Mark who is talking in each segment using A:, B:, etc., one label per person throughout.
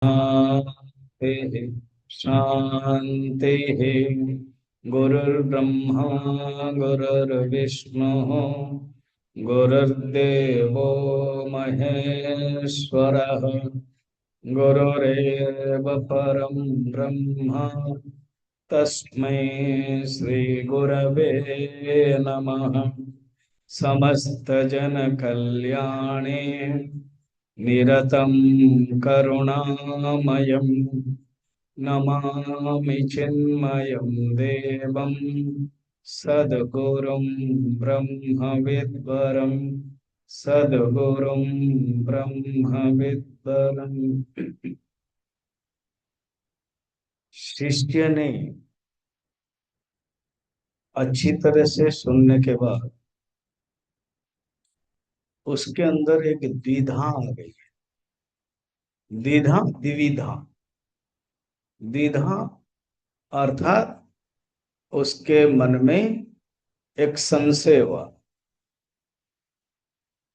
A: शान्ति शान्ति। गुरुर्ब्रह्मा गुरुर्विष्णु गुरुर्देवो महेश्वरः गुरुरेव परं ब्रह्म तस्मै श्री गुरवे नमः। समस्त जन कल्याणे निरतं करुणामयं नमामि चिन्मयं देवं सद्गुरुं ब्रह्मविद्वरं सद्गुरुं ब्रह्मविद्वरं। शिष्य ने अच्छी तरह से सुनने के बाद उसके अंदर एक द्विधा आ गई। द्विधा द्विविधा। द्विधा अर्थात उसके मन में एक संशय हुआ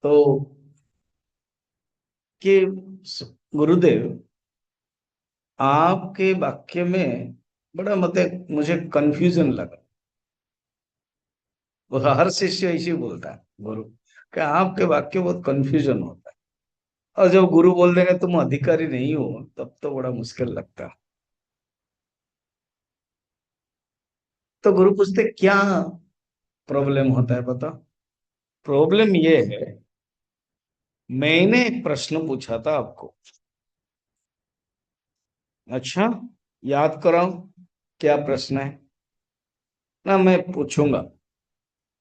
A: तो कि गुरुदेव आपके वाक्य में बड़ा मतलब मुझे कंफ्यूजन लगा। वो हर शिष्य ऐसे बोलता है गुरु कि आपके वाक्य बहुत कंफ्यूजन होता है, और जब गुरु बोल देंगे तुम अधिकारी नहीं हो तब तो बड़ा मुश्किल लगता है। तो गुरु पूछते क्या प्रॉब्लम होता है बता। प्रॉब्लम ये है, मैंने एक प्रश्न पूछा था आपको। अच्छा, याद कराओ क्या प्रश्न है ना। मैं पूछूंगा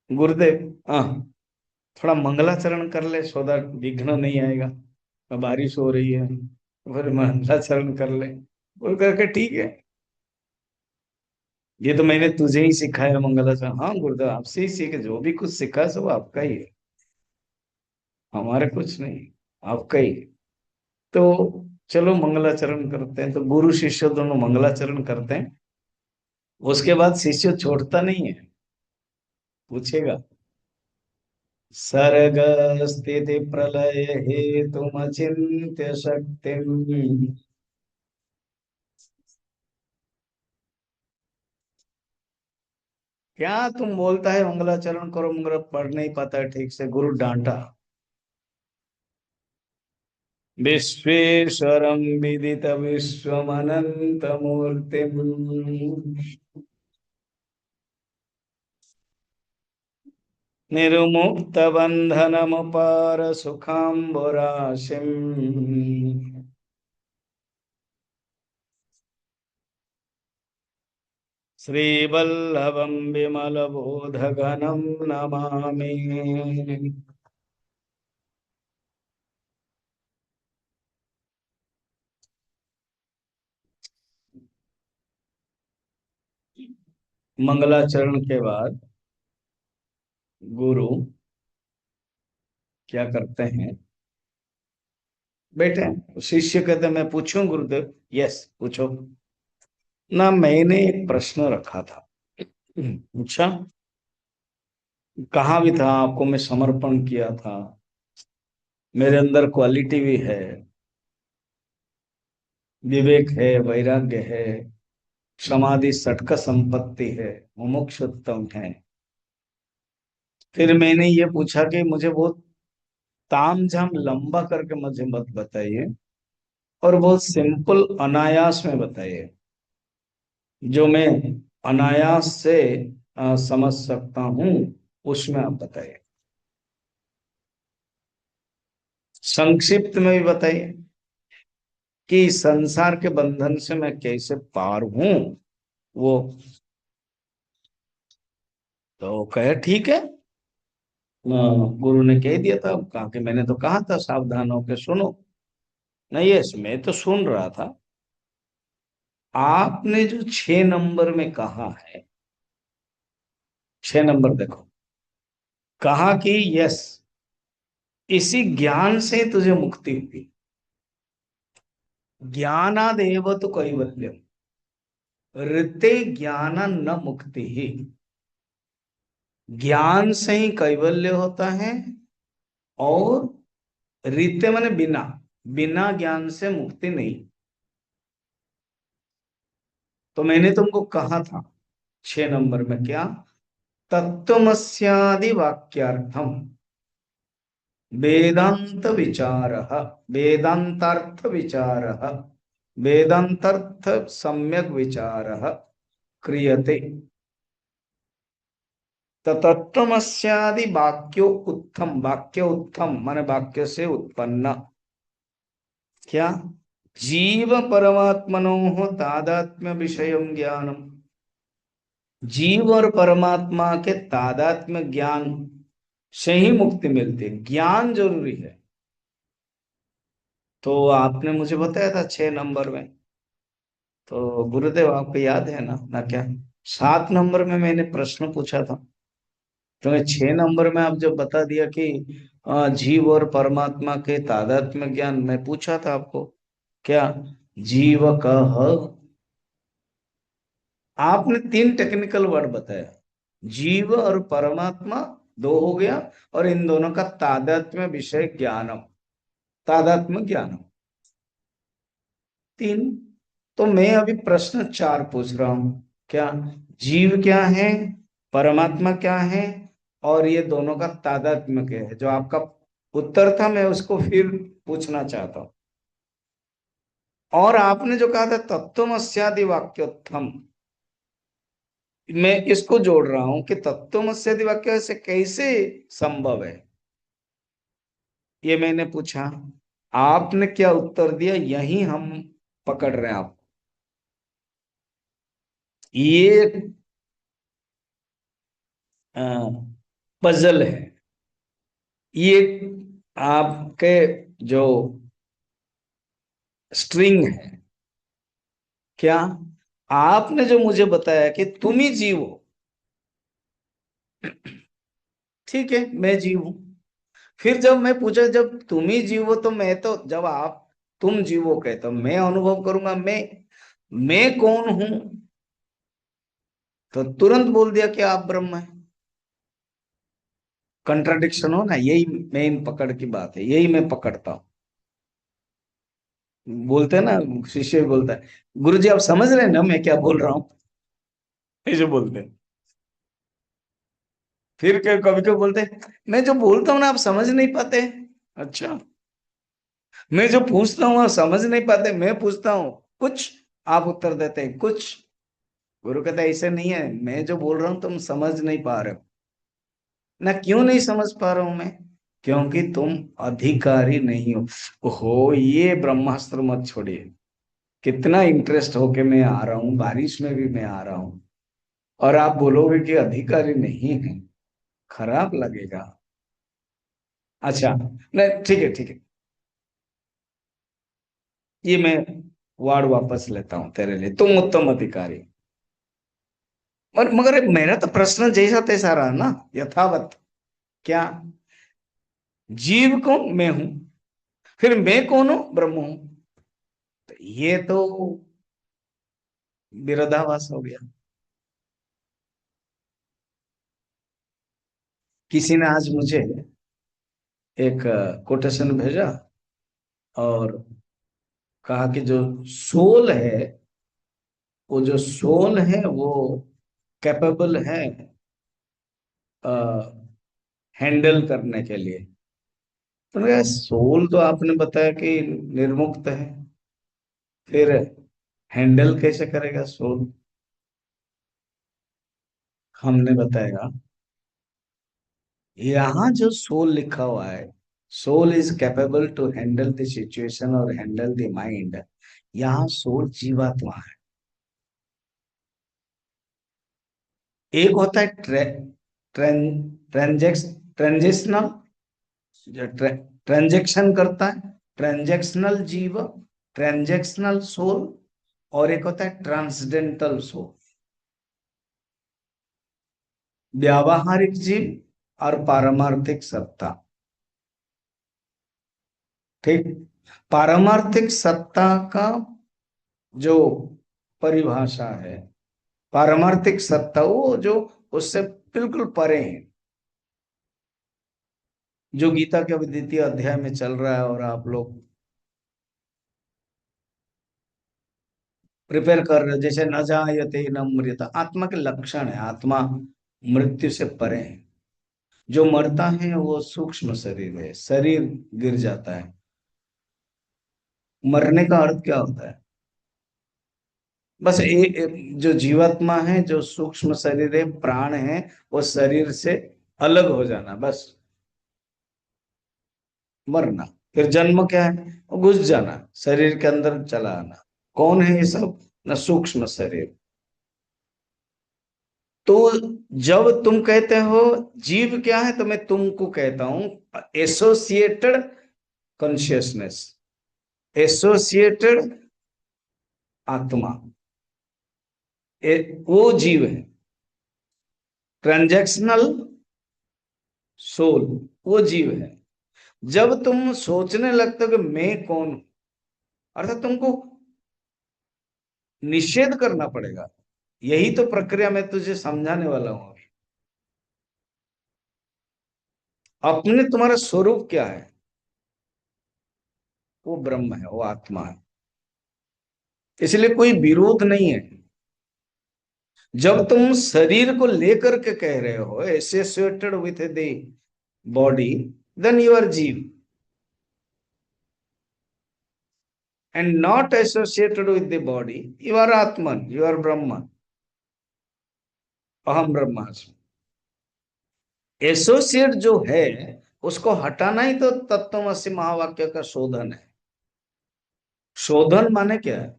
A: गुरुदेव, हाँ थोड़ा मंगलाचरण कर ले सो दैट विघ्न नहीं आएगा। बारिश हो रही है तो फिर मंगलाचरण कर ले। बोल करके ठीक है, ये तो मैंने तुझे ही सिखाया मंगलाचरण। हाँ गुरुदेव आपसे ही सीखे, जो भी कुछ सिखा सब आपका ही है, हमारे कुछ नहीं, आपका ही है। तो चलो मंगलाचरण करते हैं। तो गुरु शिष्य दोनों मंगलाचरण करते हैं। उसके बाद शिष्य छोड़ता नहीं है, पूछेगा सर्ग स्थिति प्रलय हेतु अचिंत्य शक्ति। क्या तुम बोलता है मंगलाचरण करो मगर पढ़ नहीं पाता है ठीक से। गुरु डांटा। विश्वेश्वरं विदित विश्वमनंत मूर्ति निर्मुक्त बंधनमुपार सुखाम्बुराशिम श्रीवल्लभं विमलबोधघनं नमामि। मंगलाचरण के बाद गुरु क्या करते हैं, बेटे शिष्य कहते हैं मैं पूछूं गुरुदेव। यस पूछो ना। मैंने एक प्रश्न रखा था। अच्छा, कहा भी था आपको मैं समर्पण किया था, मेरे अंदर क्वालिटी भी है, विवेक है, वैराग्य है, समाधि षटक संपत्ति है, मुमुक्षुत्तम है। फिर मैंने ये पूछा कि मुझे बहुत तामझाम लंबा करके मुझे मत बताइए, और बहुत सिंपल अनायास में बताइए, जो मैं अनायास से समझ सकता हूं उसमें आप बताइए। संक्षिप्त में भी बताइए कि संसार के बंधन से मैं कैसे पार हूं वो। तो कहे ठीक है। गुरु ने कह दिया था, कहा कि मैंने तो कहा था सावधान होकर सुनो। नहीं यस मैं तो सुन रहा था। आपने जो 6 नंबर में कहा है, 6 नंबर देखो, कहा कि यस इसी ज्ञान से तुझे मुक्ति हुई। ज्ञानादेव तो कैवल्यम ऋते ज्ञान न मुक्ति ही। ज्ञान से ही कैवल्य होता है, और रीते माने बिना, बिना ज्ञान से मुक्ति नहीं। तो मैंने तुमको कहा था 6 नंबर में क्या, तत्वमस्यादि वाक्यार्थम वेदांत विचार, वेदांतार्थ विचार, वेदांतार्थ सम्यक विचार क्रियते। तत्वमस्यादि वाक्यो उत्तम, वाक्य उत्तम माने वाक्य से उत्पन्न क्या, जीव परमात्मनो तादात्म्य विषय ज्ञानम, जीव और परमात्मा के तादात्म्य ज्ञान से ही मुक्ति मिलती है, ज्ञान जरूरी है। तो आपने मुझे बताया था 6 नंबर में, तो गुरुदेव आपको याद है ना क्या, 7 नंबर में मैंने प्रश्न पूछा था, तो 6 नंबर में आप जब बता दिया कि जीव और परमात्मा के तादात्म्य ज्ञान, मैं पूछा था आपको क्या, जीव कह, आपने 3 टेक्निकल वर्ड बताया, जीव और परमात्मा 2 हो गया, और इन दोनों का तादात्म्य विषय ज्ञानम, तादात्म्य ज्ञानम 3। तो मैं अभी प्रश्न 4 पूछ रहा हूं क्या, जीव क्या है, परमात्मा क्या है, और ये दोनों का तादात्म्य क्या है। जो आपका उत्तर था मैं उसको फिर पूछना चाहता हूं। और आपने जो कहा था तत्वमस्यादि वाक्योत्थम, मैं इसको जोड़ रहा हूं कि तत्वमस्यादि वाक्य से कैसे संभव है, ये मैंने पूछा, आपने क्या उत्तर दिया, यही हम पकड़ रहे हैं आप। ये पजल है, ये आपके जो स्ट्रिंग है क्या, आपने जो मुझे बताया कि तुम ही जीव हो, ठीक है मैं जीव हूं, फिर जब मैं पूछा जब तुम ही जीव हो, तो मैं तो, जब आप तुम जीव हो कहते हो मैं अनुभव करूंगा, मैं कौन हूं, तो तुरंत बोल दिया कि आप ब्रह्म है। कंट्राडिक्शन हो ना, यही मेन पकड़ की बात है, यही मैं पकड़ता हूं। बोलते हैं ना, शिष्य भी बोलता है, गुरुजी आप समझ रहे हैं ना मैं क्या बोल रहा हूं, ऐसे बोलते हैं। फिर कभी कभी बोलते हैं, मैं जो बोलता हूँ ना आप समझ नहीं पाते। अच्छा, मैं जो पूछता हूँ आप समझ नहीं पाते, मैं पूछता हूँ कुछ, आप उत्तर देते हैं कुछ। गुरु कहता है ऐसे नहीं है, मैं जो बोल रहा हूँ तुम समझ नहीं पा रहे हो ना। क्यों नहीं समझ पा रहा हूं मैं, क्योंकि तुम अधिकारी नहीं हो। ये ब्रह्मास्त्र मत छोड़िए, कितना इंटरेस्ट होके मैं आ रहा हूँ, बारिश में भी मैं आ रहा हूँ, और आप बोलोगे कि अधिकारी नहीं है, खराब लगेगा। अच्छा, नहीं ठीक है ठीक है, ये मैं वार्ड वापस लेता हूं तेरे लिए, तुम उत्तम अधिकारी। और मगर मेरा तो प्रश्न जैसा तैसा रहा ना, यथावत क्या, जीव कौन, मैं हूं, फिर मैं कौन हूं, ब्रह्म हूं, तो ये तो विरोधाभास हो गया। किसी ने आज मुझे एक कोटेशन भेजा और कहा कि जो सोल है, वो जो सोल है वो कैपेबल है हैंडल करने के लिए। तो मैंने कहा सोल तो आपने बताया कि निर्मुक्त है, फिर हैंडल कैसे करेगा सोल। हमने बताया यहाँ जो सोल लिखा हुआ है, soul is capable to handle the situation और हैंडल द माइंड, यहाँ सोल जीवात्मा है। एक होता है ट्रेंजेक्स ट्रांजेक्शनल, जो ट्रांजेक्शन करता है, ट्रांजेक्शनल जीव, ट्रांजेक्शनल सोल, और एक होता है ट्रांसडेंटल सोल, व्यावहारिक जीव और पारमार्थिक सत्ता। ठीक, पारमार्थिक सत्ता का जो परिभाषा है, पारमार्थिक सत्ता वो जो उससे बिल्कुल परे है, जो गीता के अभी द्वितीय अध्याय में चल रहा है, और आप लोग प्रिपेयर कर रहे हो, जैसे न जायते न मृत, आत्मा के लक्षण है, आत्मा मृत्यु से परे है। जो मरता है वो सूक्ष्म शरीर है, शरीर गिर जाता है। मरने का अर्थ क्या होता है? बस जो जीवात्मा है, जो सूक्ष्म शरीर है, प्राण है, वो शरीर से अलग हो जाना, बस मरना। फिर जन्म क्या है? वो घुस जाना, शरीर के अंदर चला आना। कौन है ये सब? न सूक्ष्म शरीर। तो जब तुम कहते हो जीव क्या है, तो मैं तुमको कहता हूं एसोसिएटेड कॉन्शियसनेस, एसोसिएटेड आत्मा, वो जीव है। ट्रांजैक्शनल सोल, वो जीव है। जब तुम सोचने लगते हो कि मैं कौन हूं, अर्थात तुमको निषेध करना पड़ेगा। यही तो प्रक्रिया मैं तुझे समझाने वाला हूं अभी। अपने तुम्हारा स्वरूप क्या है? वो ब्रह्म है, वो आत्मा है। इसलिए कोई विरोध नहीं है। जब तुम शरीर को लेकर के कह रहे हो associated with the body, then you are jiva, and not associated with the body you are atman, you are Brahman, aham brahmasmi. Associate जो है उसको हटाना ही तो तत्वमसि महावाक्य का शोधन है। शोधन माने क्या है?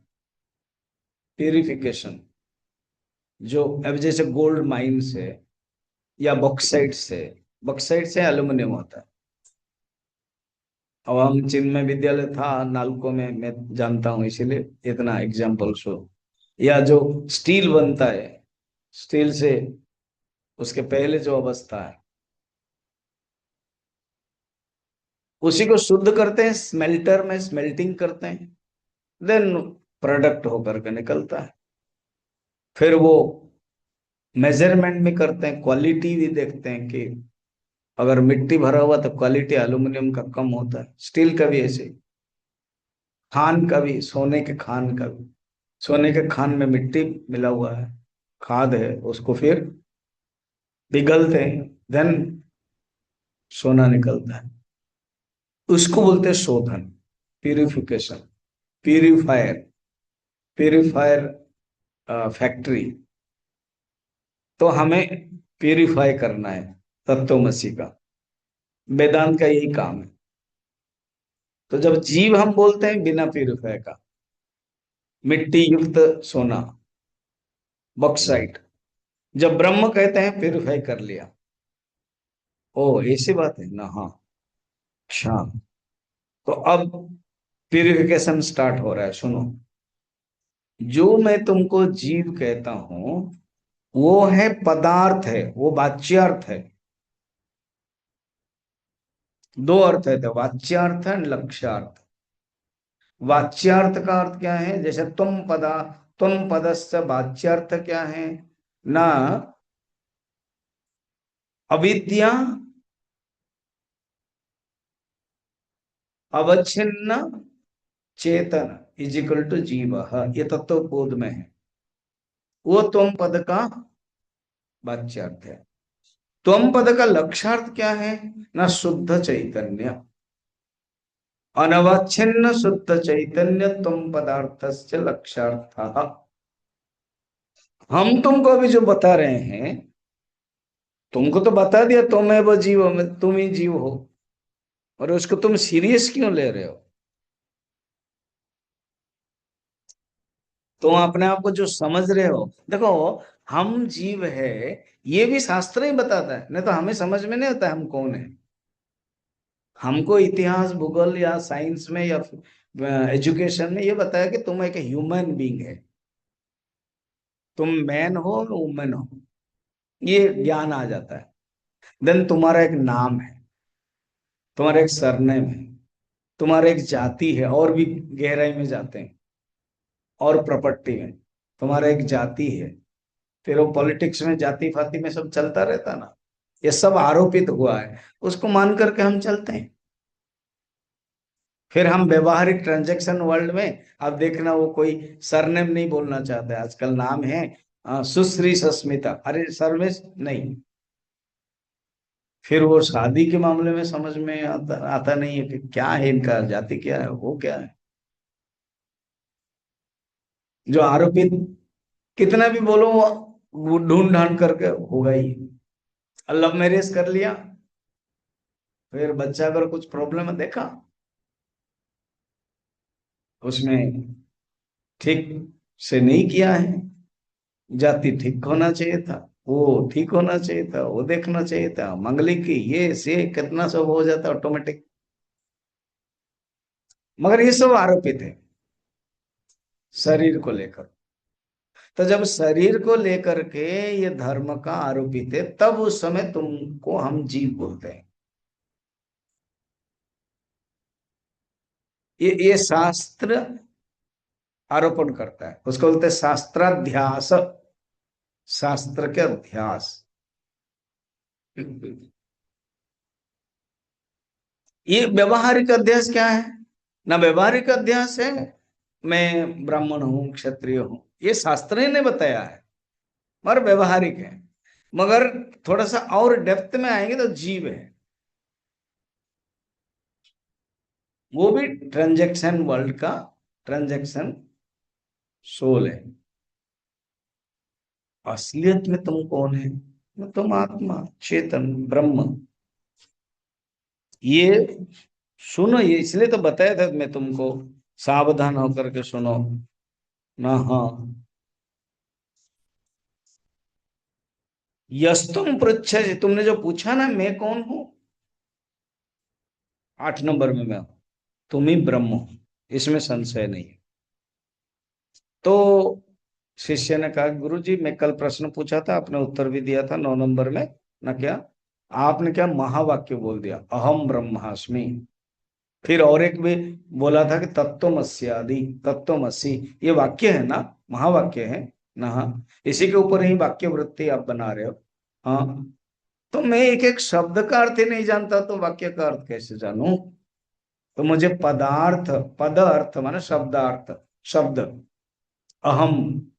A: प्यूरिफिकेशन। जो अब जैसे गोल्ड माइन से या बॉक्साइट से, बॉक्साइट से एल्यूमिनियम होता है। अब हम चिन्मय विद्यालय था नालको में, मैं जानता हूं, इसीलिए इतना एग्जाम्पल शो। या जो स्टील बनता है, स्टील से उसके पहले जो अवस्था है, उसी को शुद्ध करते हैं, स्मेल्टर में स्मेल्टिंग करते हैं, देन प्रोडक्ट होकर के निकलता है। फिर वो मेजरमेंट में करते हैं, क्वालिटी भी देखते हैं कि अगर मिट्टी भरा हुआ तो क्वालिटी एल्यूमिनियम का कम होता है, स्टील का भी ऐसे ही। खान का भी, सोने के खान का भी, सोने के खान में मिट्टी मिला हुआ है, खाद है, उसको फिर पिघलते हैं, देन सोना निकलता है। उसको बोलते हैं शोधन, प्यूरिफिकेशन, प्यूरिफायर, प्यूरिफायर फैक्ट्री। तो हमें प्यूरिफाई करना है तत्वमसी का, वेदांत का यही काम है। तो जब जीव हम बोलते हैं बिना प्यूरिफाई का, मिट्टी युक्त सोना, बॉक्साइट। जब ब्रह्म कहते हैं प्यूरिफाई कर लिया। ओ ऐसी बात है ना, हाँ। अच्छा, तो अब प्यूरिफिकेशन स्टार्ट हो रहा है, सुनो। जो मैं तुमको जीव कहता हूं वो है पदार्थ है, वो वाच्यार्थ है। दो अर्थ है, तो वाच्यार्थ है, लक्ष्यार्थ। वाच्यार्थ का अर्थ क्या है? जैसे तुम पदस्य वाच्यार्थ क्या है? ना अविद्या अवच्छिन्न चेतन इज इक्वल टू जीव, ये तत्व बोध में है। वो तुम पद का वाच्यार्थ है। तुम पद का लक्ष्यार्थ क्या है? ना शुद्ध चैतन्य, अनवच्छिन्न शुद्ध चैतन्य तुम पदार्थस्य लक्ष्यार्थ। हम तुमको अभी जो बता रहे हैं, तुमको तो बता दिया तुम है वो जीव, तुम ही जीव हो, और उसको तुम सीरियस क्यों ले रहे हो? तुम अपने आप को जो समझ रहे हो, देखो, हम जीव है, ये भी शास्त्र ही बताता है, नहीं तो हमें समझ में नहीं आता हम कौन है। हमको इतिहास भूगोल या साइंस में या एजुकेशन में ये बताया कि तुम एक ह्यूमन बीइंग है, तुम मैन हो वुमेन हो, ये ज्ञान आ जाता है। देन तुम्हारा एक नाम है, तुम्हारा एक सरनेम है, तुम्हारा एक जाति है, और भी गहराई में जाते हैं, और प्रॉपर्टी में तुम्हारा एक जाति है। फिर वो पॉलिटिक्स में जाति फाति में सब चलता रहता ना, ये सब आरोपित हुआ है, उसको मान करके हम चलते हैं। फिर हम व्यवहारिक ट्रांजैक्शन वर्ल्ड में, अब देखना वो कोई सरनेम नहीं बोलना चाहते, आजकल नाम है सुश्री सस्मिता, अरे सर्विस नहीं। फिर वो शादी के मामले में समझ में आता नहीं है कि क्या है, इनका जाति क्या है, वो क्या है। जो आरोपित कितना भी बोलो वो ढूंढ ढांड करके होगा ही। लव मैरिज कर लिया, फिर बच्चा अगर कुछ प्रॉब्लम है देखा, उसमें ठीक से नहीं किया है, जाति ठीक होना चाहिए था, वो ठीक होना चाहिए था, वो देखना चाहिए था, मंगलिक की ये से कितना सब हो जाता ऑटोमेटिक। मगर ये सब आरोपित है शरीर को लेकर। तो जब शरीर को लेकर के ये धर्म का आरोपित है, तब उस समय तुमको हम जीव बोलते हैं। ये शास्त्र आरोपण करता है, उसको बोलते हैं शास्त्राध्यास, शास्त्र के अध्यास। ये व्यवहारिक अध्यास क्या है? ना व्यवहारिक अध्यास है मैं ब्राह्मण हूं क्षत्रिय हूं, ये शास्त्र ही ने बताया है, मगर व्यवहारिक है। मगर थोड़ा सा और डेप्थ में आएंगे तो जीव है, वो भी ट्रांजैक्शन वर्ल्ड का ट्रांजैक्शन सोल है। असलियत में तुम कौन है? तुम आत्मा चेतन ब्रह्म। ये सुनो, ये इसलिए तो बताया था मैं तुमको, सावधान होकर के सुनो ना। हाँ, यस्तुम पृच्छ, तुमने जो पूछा ना मैं कौन हूं, 8 नंबर में मैं हूं, तुम ही ब्रह्म हो, इसमें संशय नहीं है। तो शिष्य ने कहा गुरु जी मैं कल प्रश्न पूछा था, आपने उत्तर भी दिया था 9 नंबर में ना, क्या आपने क्या महावाक्य बोल दिया, अहम ब्रह्मास्मि। फिर और एक भी बोला था कि तत्वमस्यादि, तत्वमसि, ये वाक्य है ना, महावाक्य है ना। हाँ, इसी के ऊपर ही वाक्य वृत्ति आप बना रहे हो। हाँ, तो मैं एक एक शब्द का अर्थ ही नहीं जानता तो वाक्य का अर्थ कैसे जानूं? तो मुझे पदार्थ, पद अर्थ माने शब्दार्थ, शब्द, अहम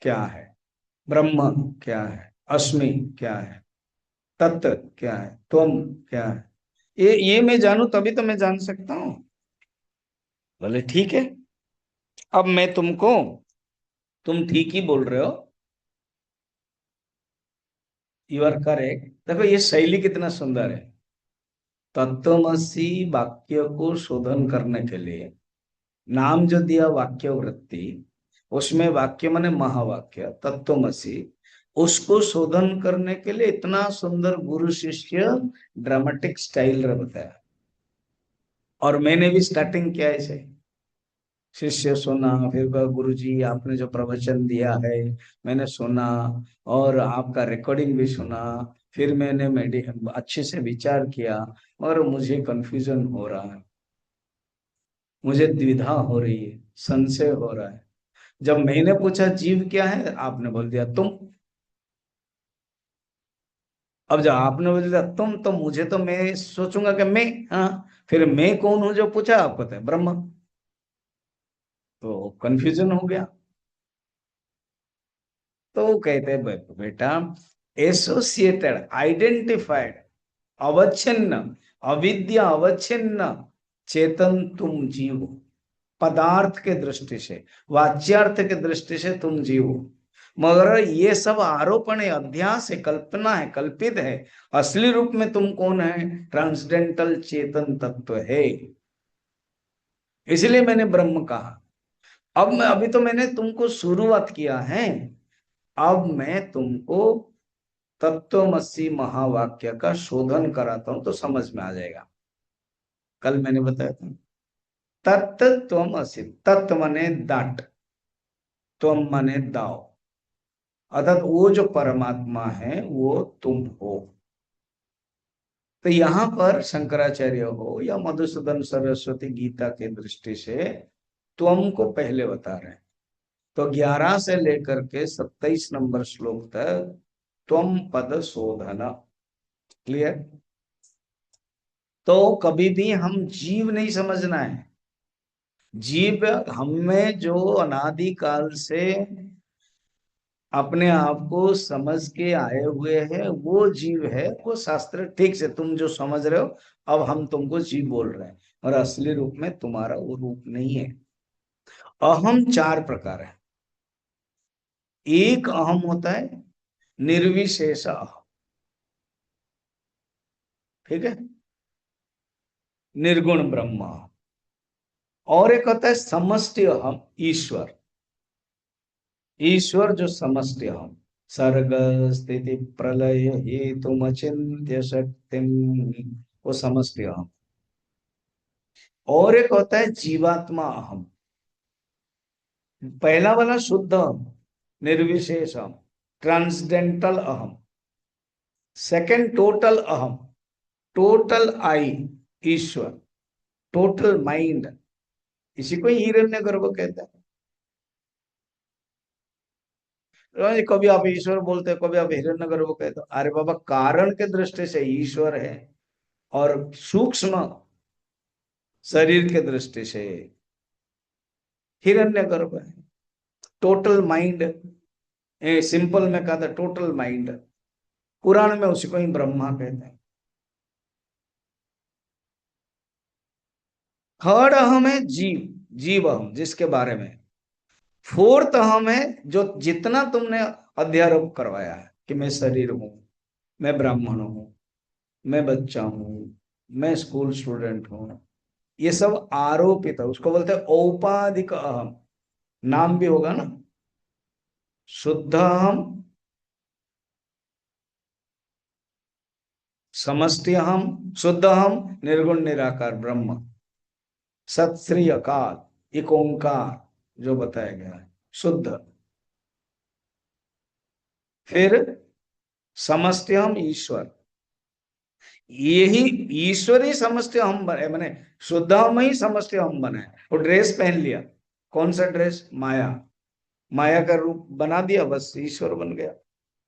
A: क्या है, ब्रह्म क्या है, अस्मि क्या है, तत्व क्या है, त्वम क्या है, ये मैं जानू तभी तो मैं जान सकता हूँ। बोले ठीक है, अब मैं तुमको, तुम ठीक ही बोल रहे हो, यू आर करेक्ट। देखो ये शैली कितना सुंदर है। तत्वमसी वाक्य को शोधन करने के लिए नाम जो दिया वाक्य वृत्ति, उसमें वाक्य माने महावाक्य तत्वमसी, उसको शोधन करने के लिए इतना सुंदर गुरु शिष्य ड्रामेटिक स्टाइल बताया। और मैंने भी स्टार्टिंग किया ऐसे, शिष्य सुना, फिर कहा गुरु जी आपने जो प्रवचन दिया है मैंने सुना, और आपका रिकॉर्डिंग भी सुना, फिर मैंने अच्छे से विचार किया, मगर मुझे कंफ्यूजन हो रहा है, मुझे द्विधा हो रही है, संशय हो रहा है। जब मैंने पूछा जीव क्या है, आपने बोल दिया तुम। अब जब आपने बोल दिया तुम, तो मुझे तो मैं सोचूंगा कि मैं, हाँ, फिर मैं कौन हूं जो पूछा, आपको तो ब्रह्म। तो कंफ्यूजन हो गया। तो वो कहते हैं बेटा, एसोसिएटेड, आइडेंटिफाइड, अवच्छिन्न, अविद्या अवच्छिन्न चेतन तुम जीव हो। पदार्थ के दृष्टि से, वाच्यार्थ के दृष्टि से तुम जीव हो, मगर ये सब आरोपण है, अध्यास है, कल्पना है, कल्पित है। असली रूप में तुम कौन है? ट्रांसडेंटल चेतन तत्व है। इसलिए मैंने ब्रह्म कहा। अब मैं, अभी तो मैंने तुमको शुरुआत किया है, अब मैं तुमको तत्वमसी महावाक्य का शोधन कराता हूं तो समझ में आ जाएगा। कल मैंने बताया था तत्वमसी, तत्व माने दाट, त्वम माने दाव, अर्थात वो जो परमात्मा है वो तुम हो। तो यहां पर शंकराचार्य हो या मधुसूदन सरस्वती गीता के दृष्टि से त्वम को पहले बता रहे हैं। तो 11 से लेकर के 27 नंबर श्लोक तक त्वम पद शोधन। क्लियर? तो कभी भी हम जीव नहीं समझना है, जीव हमें जो अनादिकाल से अपने आप को समझ के आए हुए हैं वो जीव है। वो शास्त्र ठीक से तुम जो समझ रहे हो, अब हम तुमको जीव बोल रहे हैं, और असली रूप में तुम्हारा वो रूप नहीं है। अहम चार प्रकार है। एक अहम होता है निर्विशेष अहम, ठीक है, निर्गुण ब्रह्म। और एक होता है समष्टि अहम, ईश्वर। ईश्वर जो समष्टि अहम, सर्ग स्थिति प्रलय हेतु अचिंत्य शक्तिम, वो समष्टि अहम। और एक होता है जीवात्मा अहम। पहला वाला शुद्ध अहम, निर्विशेष अहम, ट्रांसडेंटल अहम। सेकंड टोटल अहम, total I, Ishwar, total mind. इसी को हिरण्यगर्भ कहते हैं। कभी आप ईश्वर बोलते हो, कभी आप हिरण्यगर्भ कहते हो। अरे बाबा, कारण के दृष्टि से ईश्वर है, और सूक्ष्म शरीर के दृष्टि से हिरण्यगर्भ है। टोटल माइंड, सिंपल में कहा था टोटल माइंड, पुराण में उसी को ही ब्रह्मा कहते हैं। थर्ड अहम है जीव, जीव अहम, जिसके बारे में। फोर्थ अहम है जो जितना तुमने अध्यारोप करवाया है कि मैं शरीर हूं, मैं ब्राह्मण हूं, मैं बच्चा हूं, मैं स्कूल स्टूडेंट हूं, ये सब आरोपित है। उसको बोलते हैं औपाधिक अहम। नाम भी होगा ना, शुद्ध अहम, समष्टि अहम, शुद्ध अहम, निर्गुण निराकार ब्रह्म, सत श्री अकाल, एक ओंकार जो बताया गया है, शुद्ध। फिर समष्टि हम ईश्वर, यही ईश्वर ही समष्टि हम बने, मैंने शुद्ध हम ही समष्टि हम बने। वो ड्रेस पहन लिया, कौन सा ड्रेस? माया। माया का रूप बना दिया, बस ईश्वर बन गया।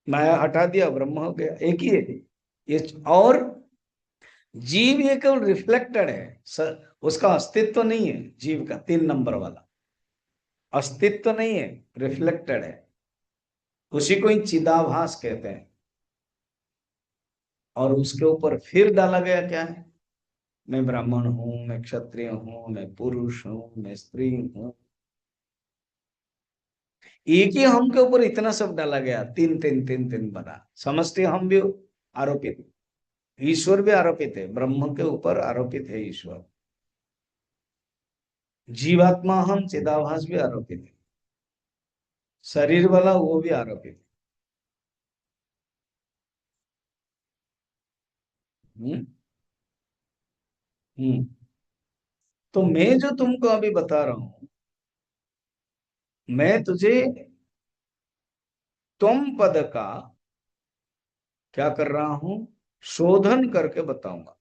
A: माया हटा दिया, ब्रह्म हो गया। एक ही है ये। और जीव ये केवल रिफ्लेक्टेड है, उसका अस्तित्व नहीं है। जीव का 3 नंबर वाला अस्तित्व नहीं है, रिफ्लेक्टेड है। उसी को ही चिदाभास कहते हैं। और उसके ऊपर फिर डाला गया क्या है? मैं ब्राह्मण हूं, मैं क्षत्रिय हूं, मैं पुरुष हूं, मैं स्त्री हूं। एक ही हम के ऊपर इतना सब डाला गया, तीन तीन तीन तीन बना। समझते हम भी आरोपित, ईश्वर भी आरोपित है, ब्रह्म के ऊपर आरोपित है ईश्वर। जीवात्मा हम चिदाभास भी आरोपित है, शरीर वाला वो भी आरोपित है। हम्म। तो मैं जो तुमको अभी बता रहा हूं, मैं तुझे तुम पद का क्या कर रहा हूं, शोधन करके बताऊंगा।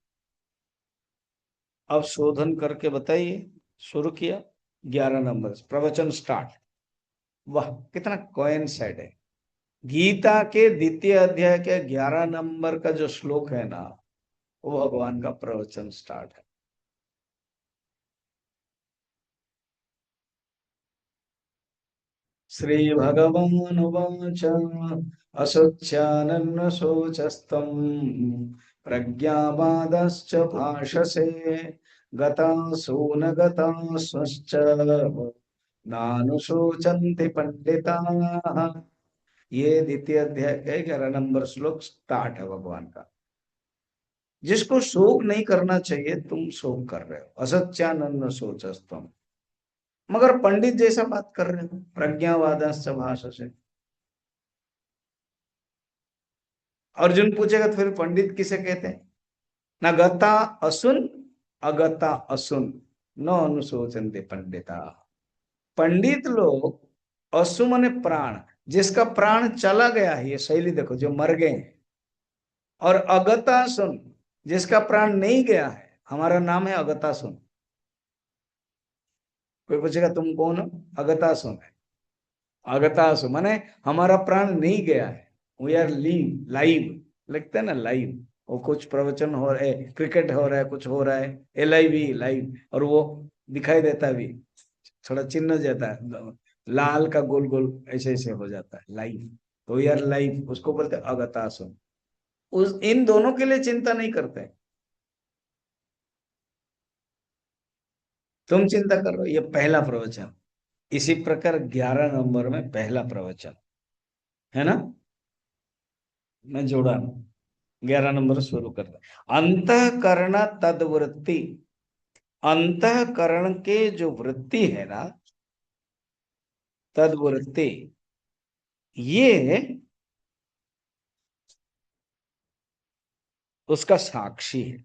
A: अब शोधन करके बताइए। शुरू किया, 11 नंबर से प्रवचन स्टार्ट। वाह, कितना कोइंसाइड है। गीता के द्वितीय अध्याय के 11 नंबर का जो श्लोक है ना, वो भगवान का प्रवचन स्टार्ट है। श्री भगवान उवाच, अशोच्यानन्न शोचस्तम प्रज्ञावादश्च भाषसे, गतासु न गतास्वश्च नानुशोचन्ति पंडिताः। ये द्वितीय अध्याय का 11 नंबर श्लोक स्टार्ट है भगवान का। जिसको शोक नहीं करना चाहिए तुम शोक कर रहे हो, असत्यानंद सोचस्तम, मगर पंडित जैसा बात कर रहे हो, प्रज्ञावादश्च भाषसे। अर्जुन पूछेगा तो फिर पंडित किसे कहते हैं? न गता असुन, अगता असुन, न अनुशोचन्ते पंडिता। पंडित लोग, असु मने प्राण, जिसका प्राण चला गया है, ये शैली देखो, जो मर गए हैं। और अगतासुन, जिसका प्राण नहीं गया है, हमारा नाम है अगतासुन। कोई पूछेगा तुम कौन हो? अगतासुन है। अगतासु माने हमारा प्राण नहीं गया है, वी आर लीव, लाइव लिखते हैं ना, लाइव। वो कुछ प्रवचन हो रहे, क्रिकेट हो रहा है, कुछ हो रहा है, LIV लाइव, और वो दिखाई देता भी। थोड़ा चिन्ह जाता है, लाल का गोल गोल ऐसे ऐसे हो जाता है, लाइफ। तो यार लाइफ उसको बोलते हैं अगतासुम। उस इन दोनों के लिए चिंता नहीं करते। तुम चिंता कर रहे हो, ये पहला प्रवचन। इसी प्रकार 11 नंबर में पहला प्रवचन है ना, मैं जोड़ा हूं। 11 नंबर शुरू करता, अंतःकरण तद्वृत्ति। अंतःकरण के जो वृत्ति है ना, तद्वृत्ति, ये उसका साक्षी है।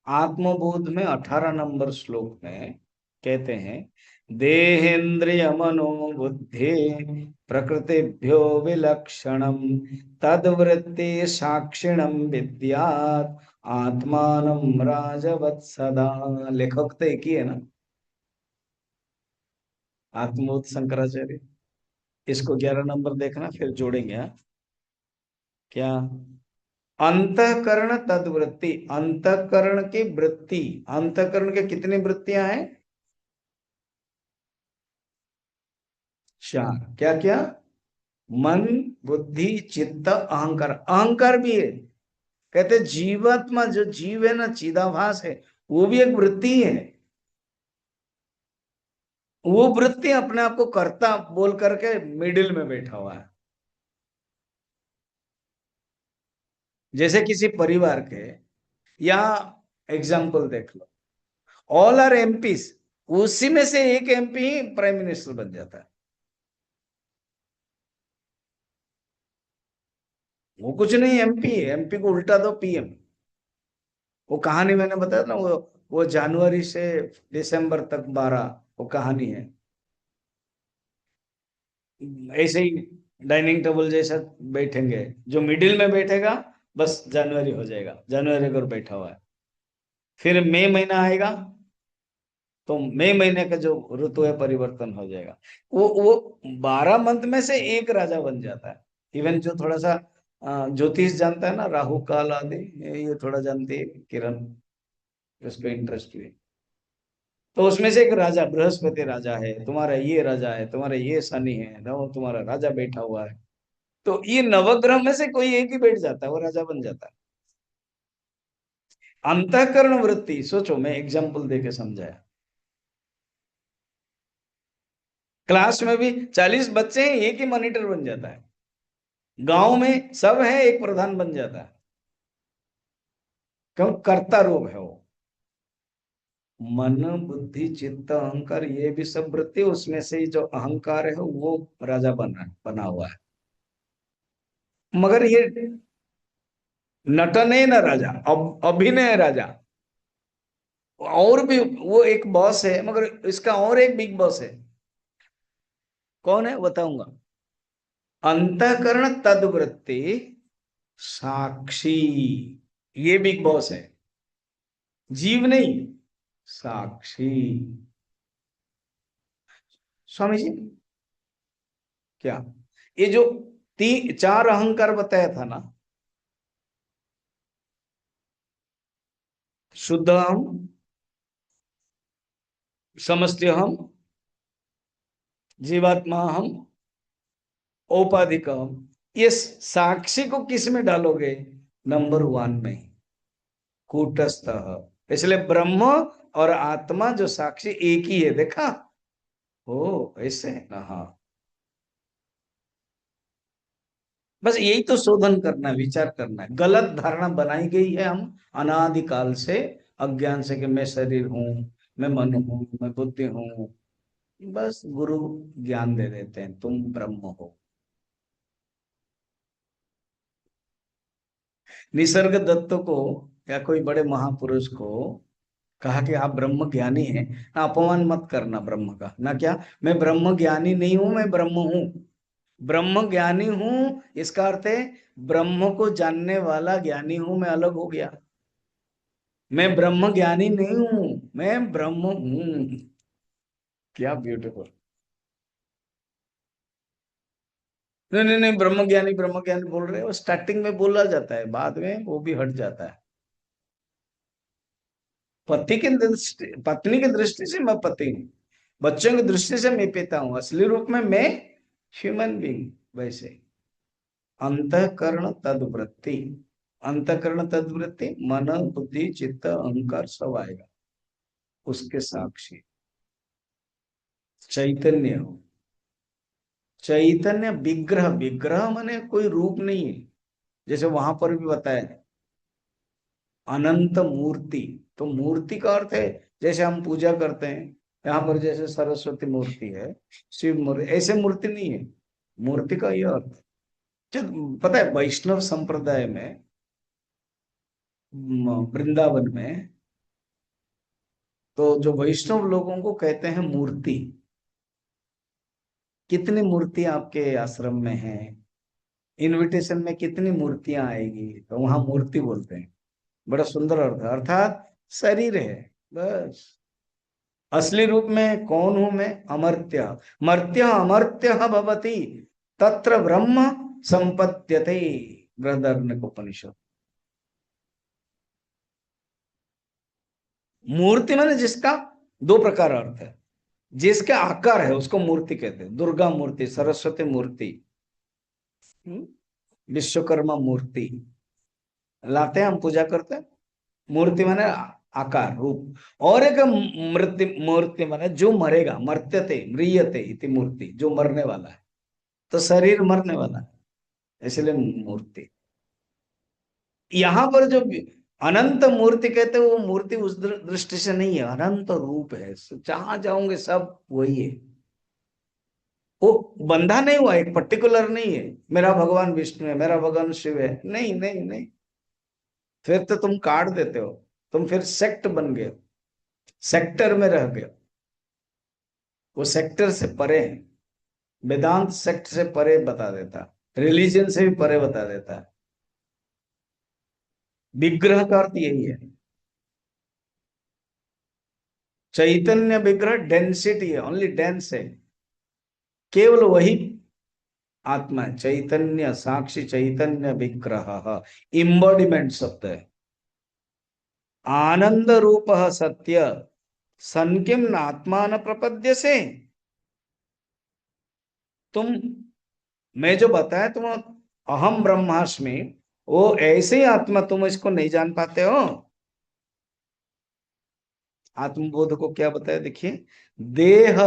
A: आत्मबोध में 18 नंबर श्लोक में कहते हैं, देहेन्द्रिय मनोबुद्धि प्रकृतिभ्यो विलक्षणम तद्वृत्ति साक्षिणम विद्यात् आत्मानं राजवत् सदा। लेखक तो एक ही है ना, आत्मबोध शंकराचार्य। इसको 11 नंबर देखना, फिर जोड़ेंगे। हाँ? क्या? अंतःकरण तद्वृत्ति, अंतःकरण की वृत्ति। अंतःकरण के कितनी वृत्तियां हैं? 4। क्या क्या? मन, बुद्धि, चित्त, अहंकार। अहंकार भी है। कहते जीवात्मा जो जीव है ना, चिदाभास है, वो भी एक वृत्ति है। वो वृत्ति अपने आप को कर्ता बोल करके मिडिल में बैठा हुआ है। जैसे किसी परिवार के, या एग्जाम्पल देख लो, ऑल आर एमपीज, उसी में से एक एमपी ही प्राइम मिनिस्टर बन जाता है। वो कुछ नहीं, एमपी, एमपी को उल्टा दो पीएम। वो कहानी मैंने बताया ना, वो जनवरी से दिसंबर तक 12, वो कहानी है। ऐसे ही डाइनिंग टेबल जैसा बैठेंगे, जो मिडिल में बैठेगा बस जनवरी हो जाएगा, जनवरी अगर बैठा हुआ है। फिर मई महीना आएगा, तो मई महीने का जो ऋतु है परिवर्तन हो जाएगा। वो 12 मंथ में से एक राजा बन जाता है। इवन जो थोड़ा सा ज्योतिष जानता है ना, राहु काल आदि, ये थोड़ा जानती है किरण, उसको इंटरेस्ट भी। तो उसमें से एक राजा, बृहस्पति राजा है तुम्हारा, ये राजा है तुम्हारा, ये शनि है नव, तुम्हारा राजा बैठा हुआ है। तो ये नवग्रह में से कोई एक ही बैठ जाता है, वो राजा बन जाता है। अंतःकरण वृत्ति, सोचो, मैं एग्जाम्पल देके समझाया। क्लास में भी 40 बच्चे हैं, एक ही मॉनिटर बन जाता है। गांव में सब है, एक प्रधान बन जाता है। क्यों? कर्ता रूप है वो। मन, बुद्धि, चित्त, अहंकार, ये भी सब वृत्ति, उसमें से ही जो अहंकार है वो राजा बना हुआ है। मगर ये नटन है ना राजा, अब अभिनय राजा। और भी वो एक बॉस है, मगर इसका और एक बिग बॉस है। कौन है बताऊंगा। अंतःकरण तद्वृत्ति साक्षी, ये बिग बॉस है। जीव नहीं, साक्षी। स्वामी जी, क्या ये जो 4 अहंकार बताया था ना, शुद्ध हम, समष्टि हम, जीवात्मा हम, औपाधिक हम, ये साक्षी को किस में डालोगे? नंबर 1 में, कूटस्थ। इसलिए ब्रह्म और आत्मा जो साक्षी एक ही है, देखा? ओ ऐसे है ना। हाँ, बस यही तो शोधन करना है, विचार करना है। गलत धारणा बनाई गई है हम अनादिकाल से, अज्ञान से, कि मैं शरीर हूं, मैं मन हूं, मैं बुद्धि हूं। बस गुरु ज्ञान दे देते हैं, तुम ब्रह्म हो। निसर्ग दत्त को या कोई बड़े महापुरुष को कहा कि आप ब्रह्म ज्ञानी हैं ना, अपमान मत करना ब्रह्म का ना। क्या? मैं ब्रह्म ज्ञानी नहीं हूं, मैं ब्रह्म हूं। ब्रह्म ज्ञानी हूं, इसका अर्थ है ब्रह्म को जानने वाला ज्ञानी हूं, मैं अलग हो गया। मैं ब्रह्म ज्ञानी नहीं हूं, मैं ब्रह्म हूं। क्या ब्यूटीफुल। नहीं नहीं नहीं, ब्रह्म ज्ञानी बोल रहे हो, स्टार्टिंग में बोला जाता है, बाद में वो भी हट जाता है। पति की दृष्टि, पत्नी की दृष्टि से मैं पति हूँ, बच्चों की दृष्टि से मैं पिता हूं, असली रूप में मैं ह्यूमन बीइंग। वैसे अंतःकरण तद्वृत्ति, अंतःकरण तद्वृत्ति मन बुद्धि चित्त अहंकार सब आएगा उसके साक्षी। चैतन्य हो, चैतन्य विग्रह, विग्रह माने कोई रूप नहीं है, जैसे वहां पर भी बताया अनंत मूर्ति। तो मूर्ति का अर्थ है जैसे हम पूजा करते हैं, यहाँ पर जैसे सरस्वती मूर्ति है, शिव मूर्ति, ऐसे मूर्ति नहीं है। मूर्ति का यह अर्थ जब पता है वैष्णव संप्रदाय में, वृंदावन में, तो जो वैष्णव लोगों को कहते हैं मूर्ति। कितनी मूर्ति आपके आश्रम में है, इनविटेशन में कितनी मूर्तियां आएगी, तो वहां मूर्ति बोलते हैं। बड़ा सुंदर अर्थ है, अर्थात शरीर है बस। असली रूप में कौन हूं मैं? अमर्त्य, मर्त्य अमर्त्य भवति तत्र ब्रह्म संपद्यते, बृहदारण्यकोपनिषद। मूर्ति माने जिसका दो प्रकार अर्थ है, जिसका आकार है उसको मूर्ति कहते हैं। दुर्गा मूर्ति, सरस्वती मूर्ति, विश्वकर्मा मूर्ति लाते हैं, हम पूजा करते हैं। मूर्ति माने आकार रूप। और एक मृत्यु मूर्ति माने जो मरेगा, मर्त्यते म्रियते इति मूर्ति, जो मरने वाला है। तो शरीर मरने वाला है, इसलिए मूर्ति। यहाँ पर जो अनंत मूर्ति कहते हैं वो मूर्ति उस दृष्टि से नहीं है, अनंत रूप है, जहां जाओगे सब वही है। वो बंधा नहीं हुआ, एक पर्टिकुलर नहीं है मेरा भगवान विष्णु है, मेरा भगवान शिव है, नहीं नहीं नहीं। फिर तो तुम काट देते हो, तुम फिर सेक्ट बन गए, सेक्टर में रह गए। वो सेक्टर से परे है, वेदांत सेक्ट से परे बता देता, रिलीजन से भी परे बता देता है। विग्रह का अर्थ यही है, चैतन्य विग्रह डेंसिटी है, ओनली डेंस है, केवल वही आत्मा है। चैतन्य साक्षी चैतन्य विग्रह इम्बॉडीमेंट शब्द है। आनंद रूप सत्य सन किम आत्मान प्रपद्य से, तुम मैं जो बताया तुम अहम ब्रह्मास्मि, वो ऐसे ही आत्मा, तुम इसको नहीं जान पाते हो। आत्मबोध को क्या बताया देखिए, देह,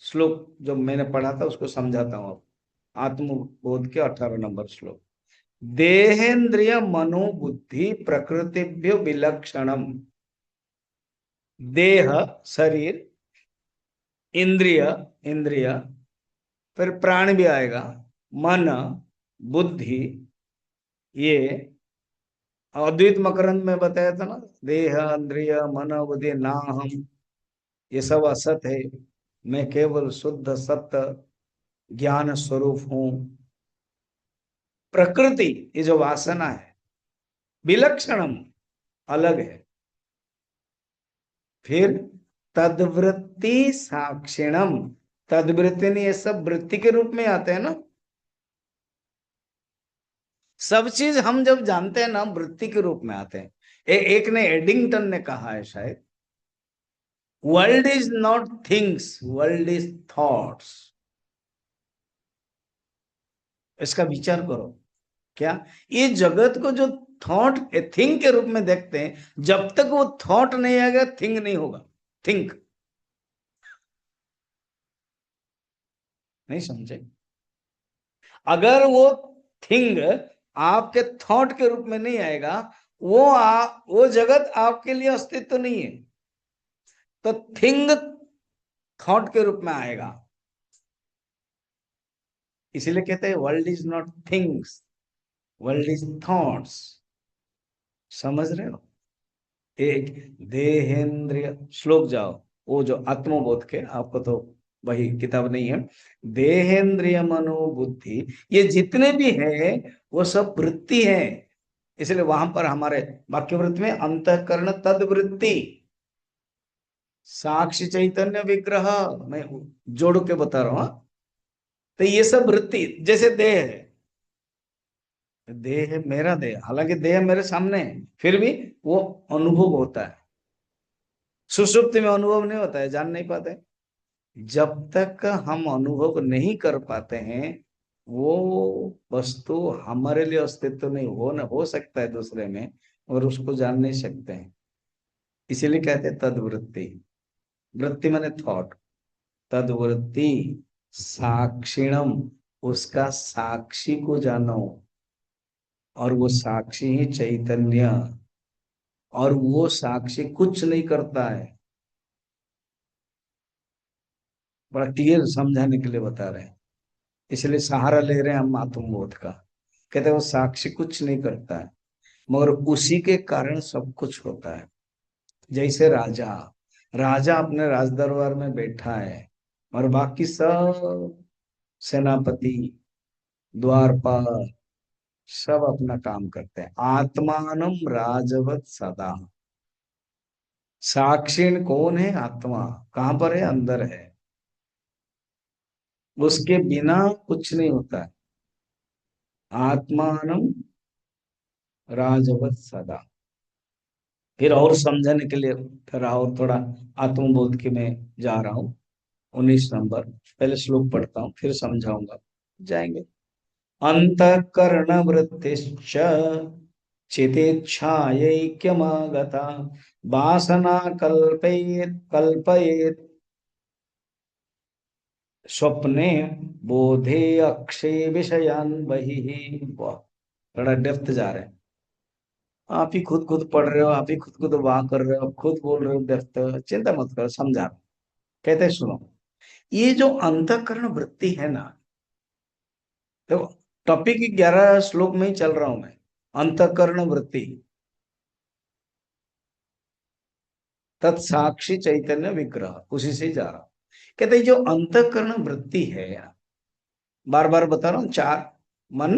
A: श्लोक जो मैंने पढ़ा था उसको समझाता हूं। आत्मबोध के 18 नंबर श्लोक। देहेन्द्रिय मनोबुद्धि प्रकृतिभ्यो विलक्षणम। देह शरीर, इंद्रिय इंद्रिय, फिर प्राण भी आएगा, मन बुद्धि, ये अद्वैत मकरंद में बताया था ना, देह इंद्रिय मन बुद्धि ना हम, ये सब असत है, मैं केवल शुद्ध सत्य ज्ञान स्वरूप हूं। प्रकृति ये जो वासना है, विलक्षणम अलग है। फिर तद्वृत्ति साक्षिणम, तद्वृत्ति ने ये सब वृत्ति के रूप में आते हैं ना, सब चीज हम जब जानते हैं ना वृत्ति के रूप में आते हैं। एक ने एडिंगटन ने कहा है शायद, world is not things, world is thoughts. इसका विचार करो, क्या ये जगत को जो थॉट थिंग के रूप में देखते हैं, जब तक वो थॉट नहीं आएगा थिंग नहीं होगा। थिंक, नहीं समझे? अगर वो थिंग आपके थॉट के रूप में नहीं आएगा, वो जगत आपके लिए अस्तित्व नहीं है। तो थिंग थॉट के रूप में आएगा, इसीलिए कहते हैं world is not things, world is thoughts. समझ रहे हो? एक देहेंद्रिय श्लोक जाओ, वो जो आत्मबोध के, आपको तो वही किताब नहीं है। देहेंद्रिय मनोबुद्धि ये जितने भी है वो सब वृत्ति है, इसलिए वहां पर हमारे वाक्यवृत्त में अंतःकरण तद्वृत्ति साक्षी चैतन्य विग्रह, मैं जोड़ के बता रहा हूं। हाँ? तो ये सब वृत्ति, जैसे देह है, देह है मेरा देह, हालांकि देह मेरे सामने है, फिर भी वो अनुभव होता है। सुषुप्ति में अनुभव नहीं होता है, जान नहीं पाते। जब तक हम अनुभव नहीं कर पाते हैं, वो वस्तु हमारे लिए अस्तित्व नहीं हो, न हो सकता है दूसरे में, और उसको जान नहीं सकते हैं। इसीलिए कहते हैं तद्वृत्ति। वृत्ति माने थॉट। तद्वृत्ति साक्षिणम, उसका साक्षी को जानो, और वो साक्षी ही चैतन्य, और वो साक्षी कुछ नहीं करता है। बड़ा क्लियर समझाने के लिए बता रहे हैं, इसलिए सहारा ले रहे हैं हम आत्मबोध का। कहते हैं वो साक्षी कुछ नहीं करता है, मगर उसी के कारण सब कुछ होता है। जैसे राजा, राजा अपने राज दरबार में बैठा है, और बाकी सब सेनापति, द्वारपाल, सब अपना काम करते हैं। आत्मानम राजवत सदा। साक्षी कौन है? आत्मा। कहां पर है? अंदर है। उसके बिना कुछ नहीं होता है। आत्मानम राजवत सदा। फिर और समझाने के लिए फिर और थोड़ा आत्मबोध के में जा रहा हूं। 19 नंबर, पहले श्लोक पढ़ता हूँ फिर समझाऊंगा, जाएंगे। अंतःकरण वृत्तिश्च चितेच्छायैक्यमागता वासना कल्पयेत कल्पयेत स्वप्ने बोधे अक्षे विषयान बहिः। वाह, बड़ा डेप्थ जा रहे हैं। आप ही खुद खुद पढ़ रहे हो, आप ही खुद खुद वाह कर रहे हो, खुद बोल रहे हो डेप्थ। चिंता मत करो, समझा। कहते हैं सुनो, ये जो अंतःकरण वृत्ति है ना, देखो टॉपिक 11 श्लोक में ही चल रहा हूं मैं। अंतःकरण वृत्ति तत्साक्षी चैतन्य विग्रह, उसी से जा रहा हूं। कहते हैं जो अंतःकरण वृत्ति है, बार बार बता रहा हूं, चार: मन,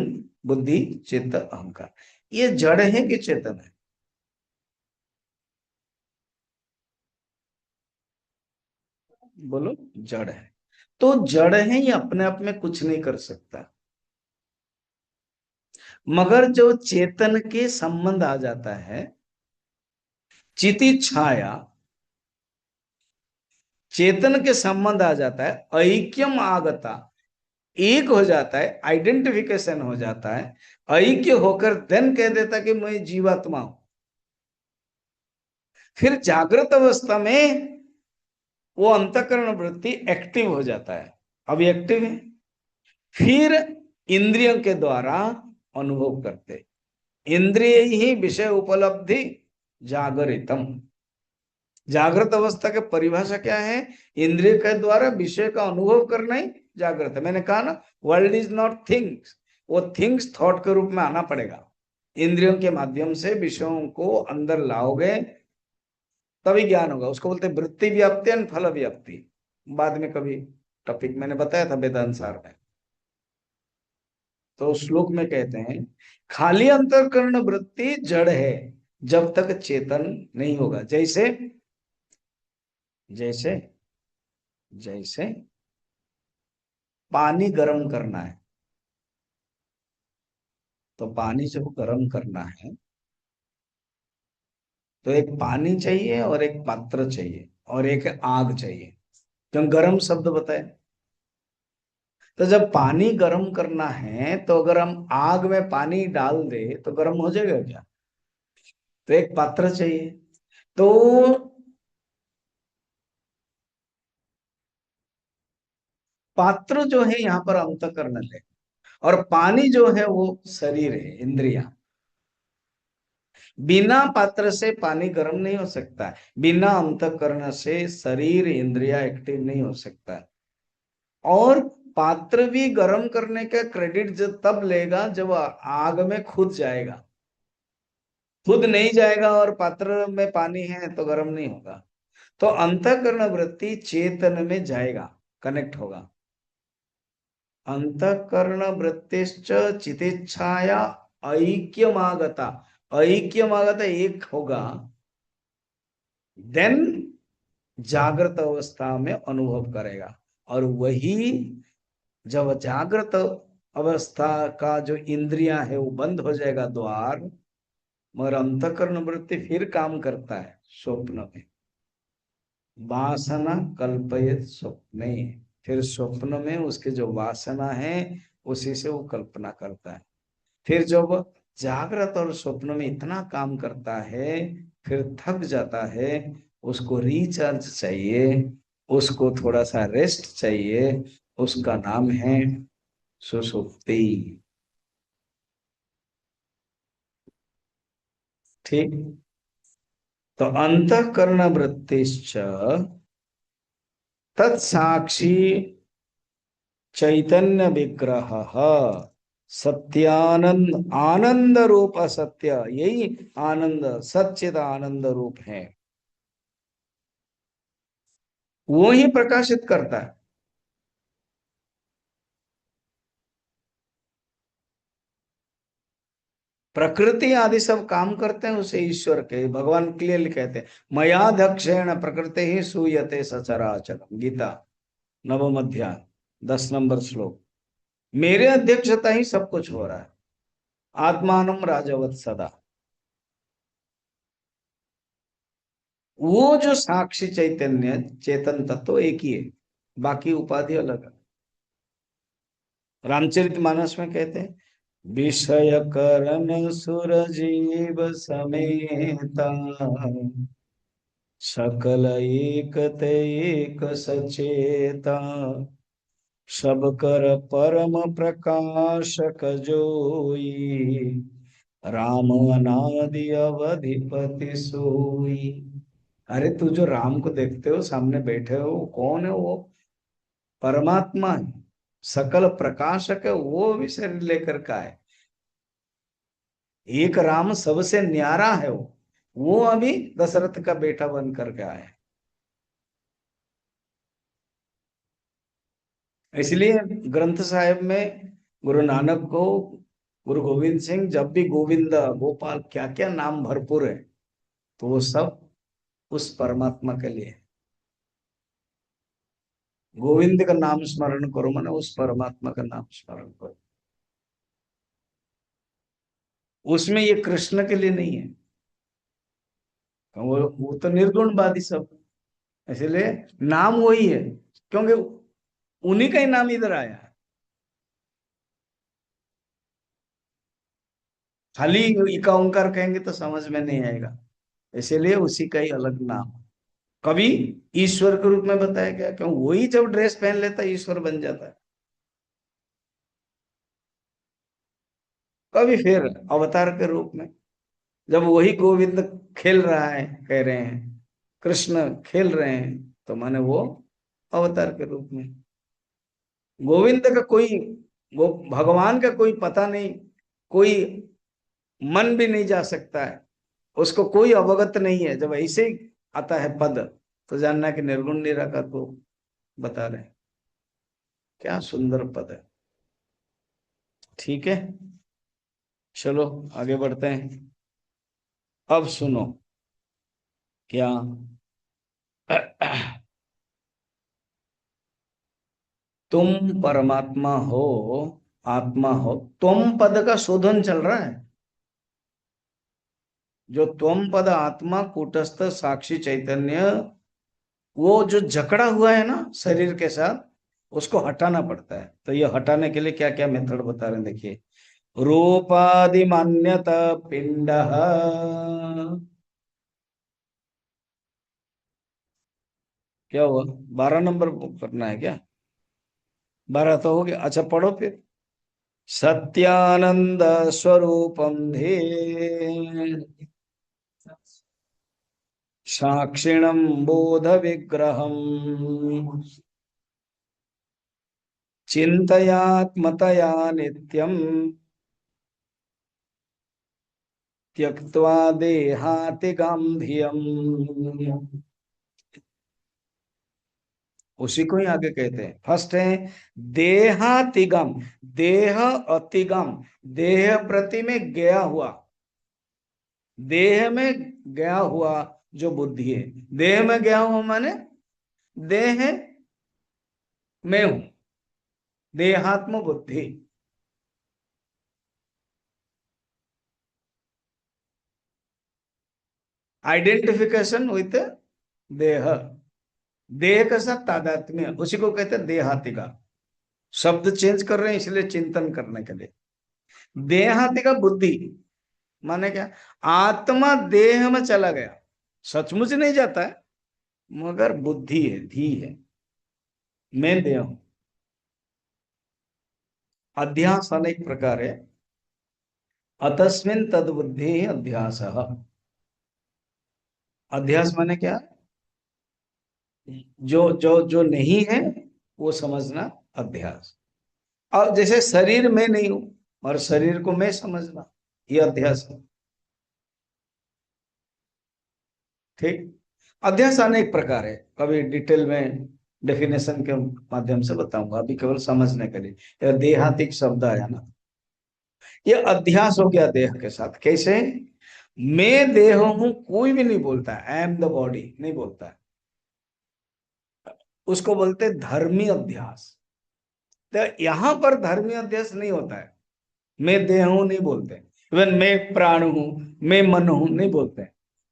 A: बुद्धि, चित्त, अहंकार। ये जड़ है कि चेतन है? बोलो। जड़ है। तो जड़ है, ये अपने आप में कुछ नहीं कर सकता। मगर जो चेतन के संबंध आ जाता है, चिति छाया, चेतन के संबंध आ जाता है, ऐक्यम आगता, एक हो जाता है, आइडेंटिफिकेशन हो जाता है, ऐक्य होकर देन कह देता कि मैं जीवात्मा हूं। फिर जागृत अवस्था में वो अंतःकरण वृत्ति एक्टिव हो जाता है। अभी एक्टिव है। फिर इंद्रियों के द्वारा अनुभव करते। इंद्रिय ही विषय उपलब्धि जागरितम। जागृत अवस्था की परिभाषा क्या है? इंद्रिय के द्वारा विषय का अनुभव करना ही जागृत है। मैंने कहा ना, वर्ल्ड इज नॉट थिंग्स, वो थिंग्स थॉट के रूप में आना पड़ेगा। इंद्रियों के माध्यम से विषयों को अंदर लाओगे, तभी ज्ञान होगा। उसको बोलते हैं वृत्ति व्याप्ति और फल व्याप्ति। बाद में कभी टॉपिक मैंने बताया था वेदांत सार में। तो श्लोक में कहते हैं खाली अंतःकरण वृत्ति जड़ है जब तक चेतन नहीं होगा। जैसे जैसे जैसे पानी गर्म करना है, तो पानी जब गर्म करना है तो एक पानी चाहिए और एक पात्र चाहिए और एक आग चाहिए। क्यों गर्म शब्द बताए? तो जब पानी गर्म करना है तो अगर हम आग में पानी डाल दे तो गर्म हो जाएगा क्या? तो एक पात्र चाहिए। तो पात्र जो है यहाँ पर अंतःकरण है, और पानी जो है वो शरीर है, इंद्रिया। बिना पात्र से पानी गर्म नहीं हो सकता है, बिना अंतःकरण से शरीर इंद्रिया एक्टिव नहीं हो सकता है। और पात्र भी गर्म करने का क्रेडिट जब तब लेगा जब आग में खुद जाएगा। खुद नहीं जाएगा और पात्र में पानी है तो गर्म नहीं होगा। तो अंतःकरण वृत्ति चेतन में जाएगा, कनेक्ट होगा। अंतःकरण वृत्तिश्च चितिच्छाया ऐक्यमागता। ऐक्यमागता एक होगा, देन जागृत अवस्था में अनुभव करेगा। और वही जब जागृत अवस्था का जो इंद्रियां है वो बंद हो जाएगा द्वार, मगर अंतःकरण वृत्ति फिर काम करता है स्वप्न में। वासना कल्पयत स्वप्ने, फिर स्वप्न में उसके जो वासना है उसी से वो कल्पना करता है। फिर जब जागृत और स्वप्न में इतना काम करता है, फिर थक जाता है, उसको रिचार्ज चाहिए, उसको थोड़ा सा रेस्ट चाहिए, उसका नाम है सुषुप्ति। ठीक। तो अंतःकरण वृत्तिश्च तत्साक्षी चैतन्य विग्रह सत्यानंद आनंद रूप असत्य, यही आनंद सच्चिद आनंद रूप है, वो ही प्रकाशित करता है। प्रकृति आदि सब काम करते हैं उसे ईश्वर के, भगवान क्लियरली कहते हैं मयाध्यक्षेण प्रकृति ही सूयते सचराचरम, गीता नवम अध्याय 10 नंबर श्लोक। मेरे अध्यक्षता ही सब कुछ हो रहा है, आत्मानम राजवत सदा। वो जो साक्षी चैतन्य चेतन तत्व एक ही है, बाकी उपाधि अलग है। रामचरितमानस में कहते हैं विषय करण सुर जीव समेता सकल एकत एक सचेता सब कर परम प्रकाशक जोई राम अनादि अवधिपति सोई। अरे तू जो राम को देखते हो सामने बैठे हो, वो कौन है? वो परमात्मा है, सकल प्रकाशक है, वो भी शरीर लेकर का है। एक राम सबसे न्यारा है, वो अभी दशरथ का बेटा बन करके आया है। इसलिए ग्रंथ साहिब में गुरु नानक को, गुरु गोविंद सिंह जब भी गोविंद गोपाल क्या क्या नाम भरपूर है, तो वो सब उस परमात्मा के लिए है। गोविंद का नाम स्मरण करो माने उस परमात्मा का नाम स्मरण करो। उसमें ये कृष्ण के लिए नहीं है, वो तो निर्गुणवादी सब, इसलिए नाम वही है, क्योंकि उन्हीं का ही नाम इधर आया है। खाली इका ओंकार कहेंगे तो समझ में नहीं आएगा, इसीलिए उसी का ही अलग नाम। कभी ईश्वर के रूप में बताया गया, क्यों वही जब ड्रेस पहन लेता है ईश्वर बन जाता है। कभी फिर अवतार के रूप में, जब वही गोविंद खेल रहा है, कह रहे हैं कृष्ण खेल रहे हैं, तो माने वो अवतार के रूप में। गोविंद का कोई, वो भगवान का कोई पता नहीं, कोई मन भी नहीं जा सकता है, उसको कोई अवगत नहीं है। जब ऐसे ही आता है पद, तो जानना कि निर्गुण निराकार को बता रहे हैं। क्या सुंदर पद है। ठीक है, चलो आगे बढ़ते हैं। अब सुनो क्या, तुम परमात्मा हो, आत्मा हो, तुम पद का शोधन चल रहा है। जो त्वम पद आत्मा कूटस्थ साक्षी चैतन्य, वो जो जकड़ा हुआ है ना शरीर के साथ, उसको हटाना पड़ता है। तो ये हटाने के लिए क्या क्या मेथड बता रहे हैं, देखिए। रूपादि मान्यता पिंड, क्या हुआ? 12 नंबर करना है क्या? 12 तो हो गया, अच्छा पढ़ो फिर। सत्यानंद स्वरूपम धे साक्षिणम बोध विग्रहम चिंतयात्मतया नित्यम त्यक्त्वा देहाति गांभियम। उसी को ही आगे कहते हैं, फर्स्ट है देहातिगम, देह अतिगम, देह प्रति में गया हुआ, देह में गया हुआ जो बुद्धि है। देह में गया हुआ माने देह में हूं, देहात्म बुद्धि। आइडेंटिफिकेशन विथ देह, देह के साथ तादात्म्य, उसी को कहते हैं देहातिका। शब्द चेंज कर रहे हैं इसलिए चिंतन करने के लिए। देहातिका बुद्धि माने क्या? आत्मा देह में चला गया, सचमुच नहीं जाता है, मगर बुद्धि है, धी है, मैं देह हूं। अध्यास अनेक प्रकार है। अतस्मिन तद्बुद्धि अध्यास। अध्यास माने क्या? जो जो जो नहीं है वो समझना, अध्यास। और जैसे शरीर में नहीं हूं और शरीर को मैं समझना, ये अध्यास है। ठीक। अध्यास अनेक प्रकार है, कभी डिटेल में डेफिनेशन के माध्यम से बताऊंगा, अभी केवल समझने के लिए। यह देहातिक शब्द आया ना, ये अध्यास हो गया देह के साथ। कैसे? मैं देह हूं कोई भी नहीं बोलता, आई एम द बॉडी नहीं बोलता है, उसको बोलते धर्मी अध्यास। तो यहां पर धर्मी अध्यास नहीं होता है, मैं देह हूं नहीं बोलते, इवन मैं प्राण हूं, मैं मन हूं नहीं बोलते,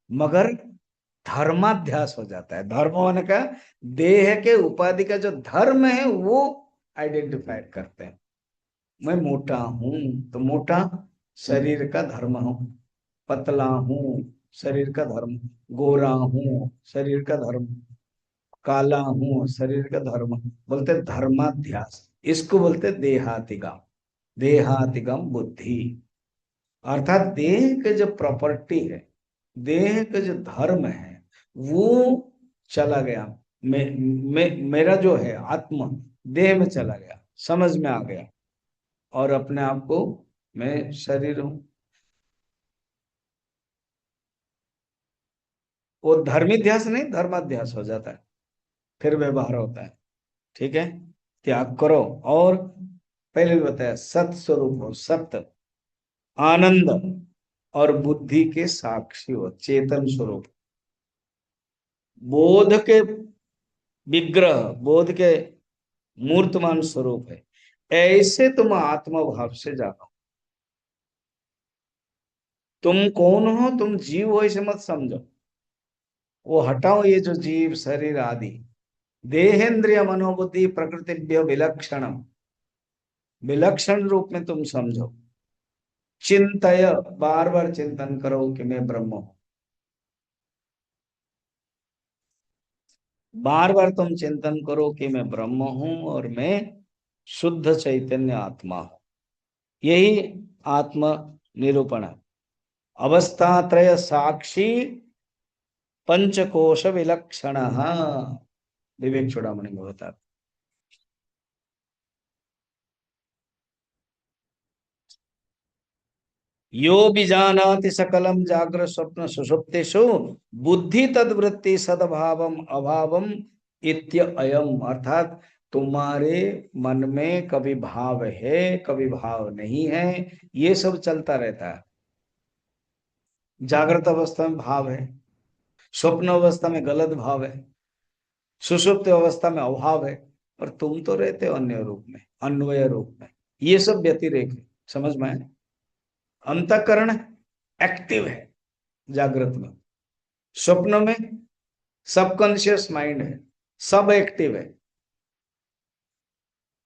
A: मगर धर्माध्यास हो जाता है। धर्म होने का, देह के उपाधि का जो धर्म है वो आइडेंटिफाई करते हैं। मैं मोटा हूं तो मोटा शरीर का धर्म हूं, पतला हूं शरीर का धर्म, गोरा हूं शरीर का धर्म, काला हूं शरीर का धर्म, बोलते धर्माध्यास। इसको बोलते देहातिगम। देहातिगम बुद्धि, अर्थात देह के जो प्रॉपर्टी है, देह के जो धर्म है, वो चला गया। मेरा जो है आत्मा देह में चला गया, समझ में आ गया, और अपने आप को मैं शरीर हूं। वो धर्मीध्यास नहीं, धर्माध्यास हो जाता है, फिर व्यवहार होता है। ठीक है। त्याग करो। और पहले भी बताया, सत स्वरूप हो, सत्य, आनंद और बुद्धि के साक्षी हो, चेतन स्वरूप, बोध के विग्रह, बोध के मूर्तमान स्वरूप है। ऐसे तुम आत्मा भाव से जानो। तुम कौन हो? तुम जीव हो ऐसे मत समझो। वो हटाओ ये जो जीव शरीर आदि, देहेंद्रिय मनोबुद्धि प्रकृतिभ्य विलक्षणम, विलक्षण रूप में तुम समझो। चिंतय, बार बार चिंतन करो कि मैं ब्रह्म हूं। बार बार तुम चिंतन करो कि मैं ब्रह्म हूं और मैं शुद्ध चैतन्य आत्मा हूं। यही आत्म निरूपण है। अवस्था त्रय साक्षी पंचकोश विलक्षण, विवेक चूड़ामणि में होता है। यो बीजानाति सकलम जाग्रत स्वप्न सुषुप्तेषु बुद्धि तद्वृत्ति सद्भावम अभावम इत्य अयम, अर्थात तुम्हारे मन में कभी भाव है कभी भाव नहीं है, ये सब चलता रहता है। जागृत अवस्था में भाव है, स्वप्न अवस्था में गलत भाव है, सुषुप्त अवस्था में अभाव है, और तुम तो रहते हो अन्य रूप में, अन्वय रूप में। ये सब व्यतिरेक है, समझ में आए? अंतःकरण एक्टिव है जागृत में, स्वप्न में सबकॉन्शियस माइंड है, सब एक्टिव है,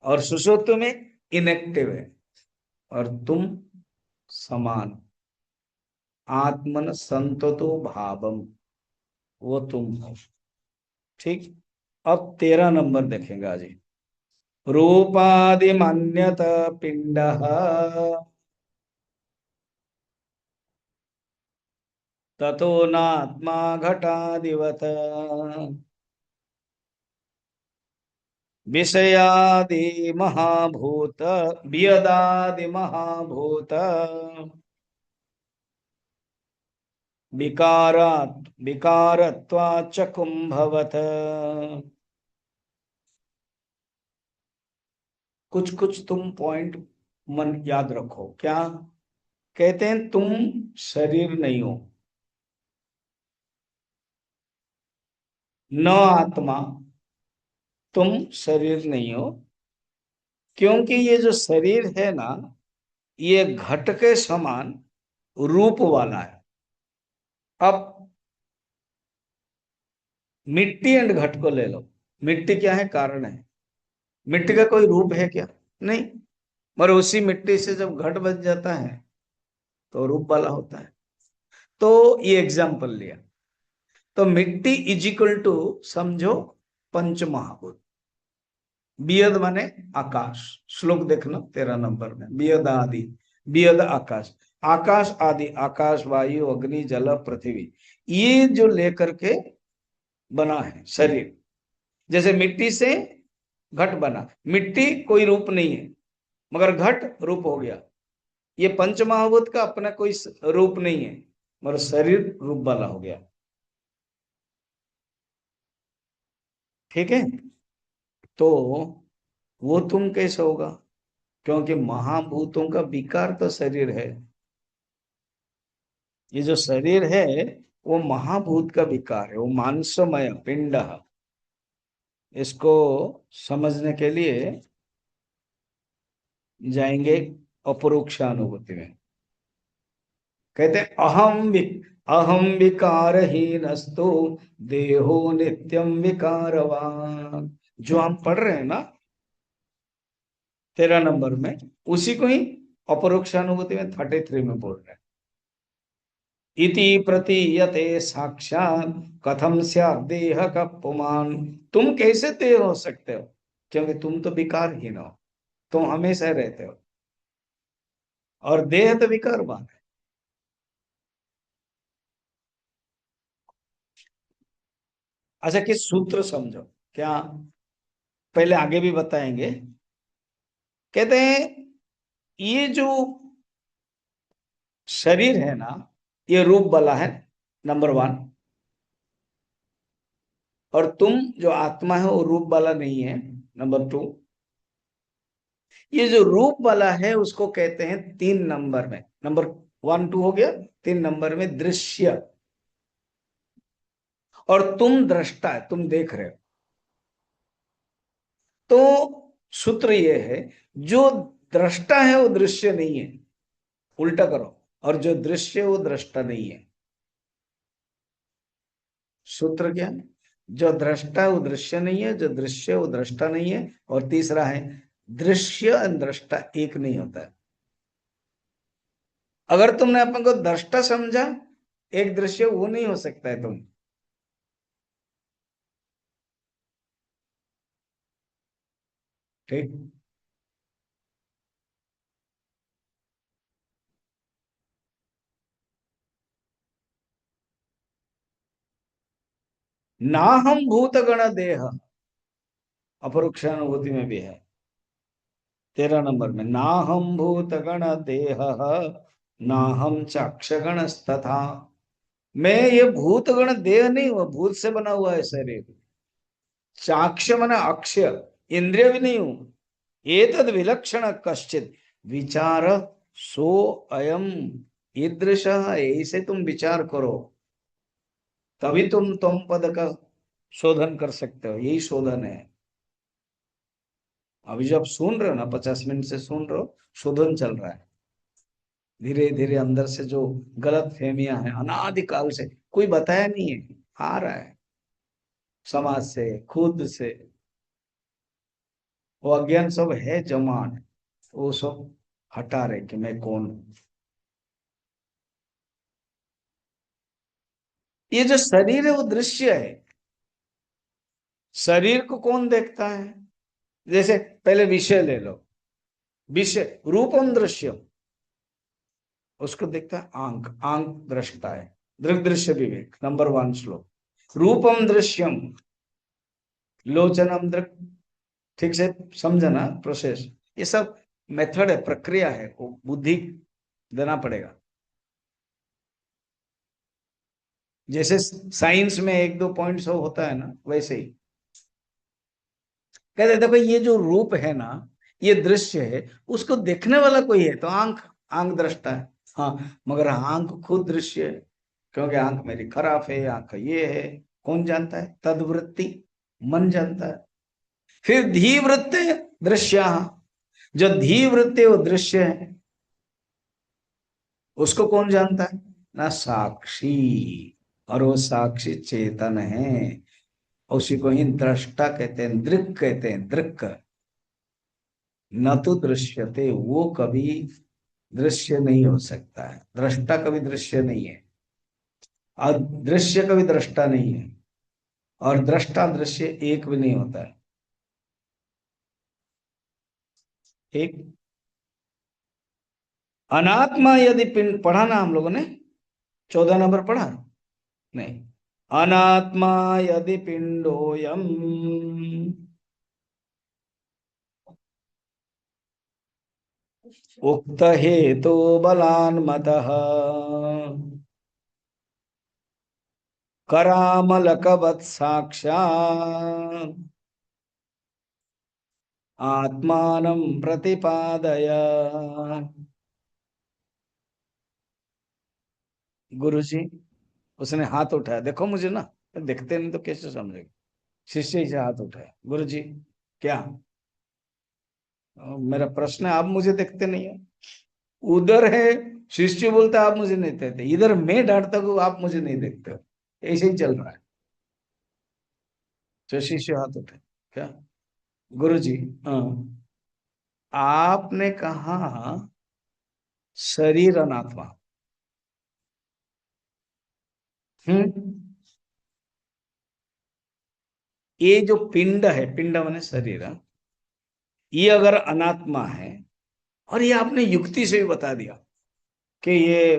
A: और सुषुप्त में इनएक्टिव है। और तुम समान, आत्मन संततो भावम, वो तुम हो। ठीक। अब 13 नंबर देखेंगे आज। रूपादि मान्यत पिंड ततो नात्मा घटादिवत विषयादि महाभूत वियदादि महाभूत विकारात् विकारत्वाच्च कुंभवत। कुछ कुछ तुम पॉइंट मन याद रखो। क्या कहते हैं? तुम शरीर नहीं हो, न आत्मा, तुम शरीर नहीं हो। क्योंकि ये जो शरीर है ना, ये घट के समान रूप वाला है। अब मिट्टी एंड घट को ले लो। मिट्टी क्या है? कारण है। मिट्टी का कोई रूप है क्या? नहीं। पर उसी मिट्टी से जब घट बन जाता है तो रूप वाला होता है। तो ये एग्जाम्पल लिया। तो मिट्टी इज इक्वल टू, समझो, पंच महाभूत। बियद माने आकाश। श्लोक देखना 13 नंबर में, बियद आदि। बियद आकाश। आकाश आदि, आकाश, वायु, अग्नि, जल, पृथ्वी, ये जो लेकर के बना है शरीर। जैसे मिट्टी से घट बना, मिट्टी कोई रूप नहीं है, मगर घट रूप हो गया। ये पंचमहाभूत का अपना कोई रूप नहीं है, मगर शरीर रूप वाला हो गया। ठीक है। तो वो तुम कैसे होगा? क्योंकि महाभूतों का विकार तो शरीर है। ये जो शरीर है वो महाभूत का विकार है, वो मांसमय पिंड है। इसको समझने के लिए जाएंगे अपरोक्षानुभूति में। कहते हैं अहम विकारहीनस्तु देहो नित्यम विकारवान। जो हम पढ़ रहे हैं ना 13 नंबर में, उसी को ही अपरोक्षानुभूति में 33 में बोल रहे हैं। इति प्रतीयते साक्षात कथम स्यात् देह का पुमान। तुम कैसे देह हो सकते हो? क्योंकि तुम तो विकारहीन हो, तुम हमेशा रहते हो, और देह तो विकारवान है। अच्छा, कि सूत्र समझो क्या, पहले आगे भी बताएंगे। कहते हैं ये जो शरीर है ना, ये रूप वाला है, नंबर वन। और तुम जो आत्मा है वो रूप वाला नहीं है, नंबर टू। ये जो रूप वाला है उसको कहते हैं 3 नंबर में, नंबर वन टू हो गया, 3 नंबर में दृश्य। और तुम दृष्टा है, तुम देख रहे हो। तो सूत्र ये है, जो दृष्टा है वो दृश्य नहीं है, उल्टा करो। और जो दृश्य है वो दृष्टा नहीं है। सूत्र क्या है? जो दृष्टा है वो दृश्य नहीं है, जो दृश्य है वो दृष्टा नहीं है। और तीसरा है, दृश्य और दृष्टा एक नहीं होता है। अगर तुमने अपन को दृष्टा समझा, एक दृश्य वो नहीं हो सकता है तुम। ठीक। ना हम भूतगण देह, अपरोक्षानुभूति में भी है 13 नंबर में। ना हम भूतगण देह, ना हम चाक्षगण तथा। मैं ये भूतगण देह नहीं हुआ, भूत से बना हुआ है शरीर। चाक्ष मन अक्षय, इंद्रिय भी नहीं हूं। एतद विलक्षण कश्चित विचार सो अयम ईदृश। ऐसे तुम विचार करो, तभी तुम पद का शोधन कर सकते हो। यही शोधन है। अभी जो आप सुन रहे हो ना, 50 मिनट से सुन रहे हो, शोधन चल रहा है। धीरे धीरे अंदर से जो गलत फहमियां हैं अनादिकाल से, कोई बताया नहीं है, आ रहा है समाज से, खुद से। वो अज्ञान सब है जमान, वो सब हटा रहे कि मैं कौन हूं। ये जो शरीर है वो दृश्य है। शरीर को कौन देखता है? जैसे पहले विषय ले लो, विषय रूपम दृश्यम, उसको देखता है आंख। आंख दृष्टा है। दृग दृश्य विवेक, नंबर वन श्लोक। रूपम दृश्यम, लोचनम दृक। ठीक से समझना प्रोसेस। ये सब मेथड है, प्रक्रिया है, वो बुद्धि देना पड़ेगा। जैसे साइंस में एक दो पॉइंट्स होता है ना, वैसे ही कहते देखो ये जो रूप है ना, ये दृश्य है, उसको देखने वाला कोई है तो आंख। आंख दृष्टा है। हाँ, मगर आंख खुद दृश्य है, क्योंकि आंख मेरी खराब है, आंख ये है। कौन जानता है? तदवृत्ति, मन जानता है। फिर धी वृत्ति दृश्य, जो धी वृत्ति वो दृश्य है, उसको कौन जानता है? ना साक्षी। और वो साक्षी चेतन है। उसी को ही दृष्टा कहते हैं, दृक् कहते हैं, दृक्। न तो दृश्यते, वो कभी दृश्य नहीं हो सकता है, दृष्टा कभी दृश्य नहीं है, और दृश्य कभी दृष्टा नहीं है, और दृष्टा दृश्य एक भी नहीं होता है। एक अनात्मा यदि पिंड पढ़ा ना हम लोगों ने, 14 नंबर पढ़ा नहीं? अनात्मा यदि पिंडोयम उक्त हेतु बलान्मतः करामलकवत् साक्षात् आत्मानं प्रतिपादय। गुरुजी, उसने हाथ उठाया, देखो मुझे ना, देखते नहीं तो कैसे समझेगा। शिष्य ही से हाथ उठाया, गुरुजी क्या? मेरा प्रश्न है, आप मुझे देखते नहीं है। उधर है शिष्य बोलता है आप मुझे नहीं देखते, इधर मैं डांटता हूँ आप मुझे नहीं देखते हो। ऐसे ही चल रहा है। तो शिष्य हाथ उठे, क्या? गुरुजी, हाँ, आपने कहा शरीर अनात्मा। हम्म। ये जो पिंड है, पिंड माने शरीर, ये अगर अनात्मा है, और ये आपने युक्ति से भी बता दिया कि ये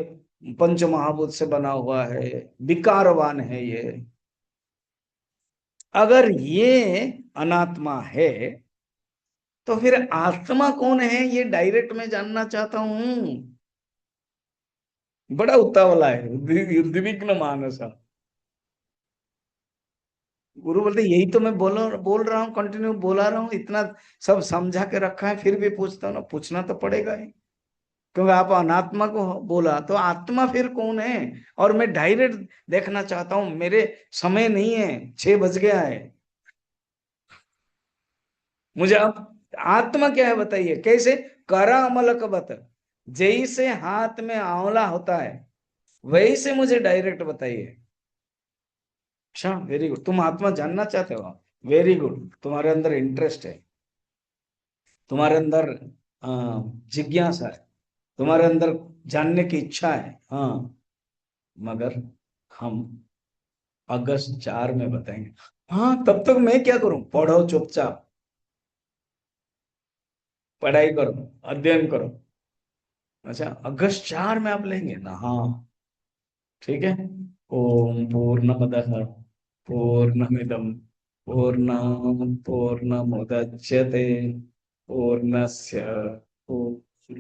A: पंच महाभूत से बना हुआ है, विकारवान है ये, अगर ये अनात्मा है तो फिर आत्मा कौन है, ये डायरेक्ट मैं जानना चाहता हूं। बड़ा उतावला है, उद्विग्न मानस। गुरु बोलते यही तो मैं बोल रहा हूँ, कंटिन्यू बोला रहा हूँ, इतना सब समझा के रखा है, फिर भी पूछता हूँ ना, पूछना तो पड़ेगा ही। क्योंकि आप अनात्मा को बोला, तो आत्मा फिर कौन है? और मैं डायरेक्ट देखना चाहता हूँ, मेरे समय नहीं है, 6 बज गया है। मुझे अब आत्मा क्या है बताइए, कैसे? करा अमल कबत, जैसे हाथ में आंवला होता है वही से मुझे डायरेक्ट बताइए। अच्छा, वेरी गुड, तुम आत्मा जानना चाहते हो, वेरी गुड, तुम्हारे अंदर इंटरेस्ट है, तुम्हारे अंदर जिज्ञासा है, तुम्हारे अंदर जानने की इच्छा है, हाँ। मगर हम अगस्त 4 में बताएंगे। हाँ, तब तक मैं क्या करूं? पढ़ो चुपचाप, पढ़ाई करो, अध्ययन करो। अच्छा, अगस्त 4 में आप लेंगे ना? हाँ, ठीक है। ओम पूर्णमदः पूर्णमिदं पूर्णात् पूर्णमुदच्यते पूर्णस्य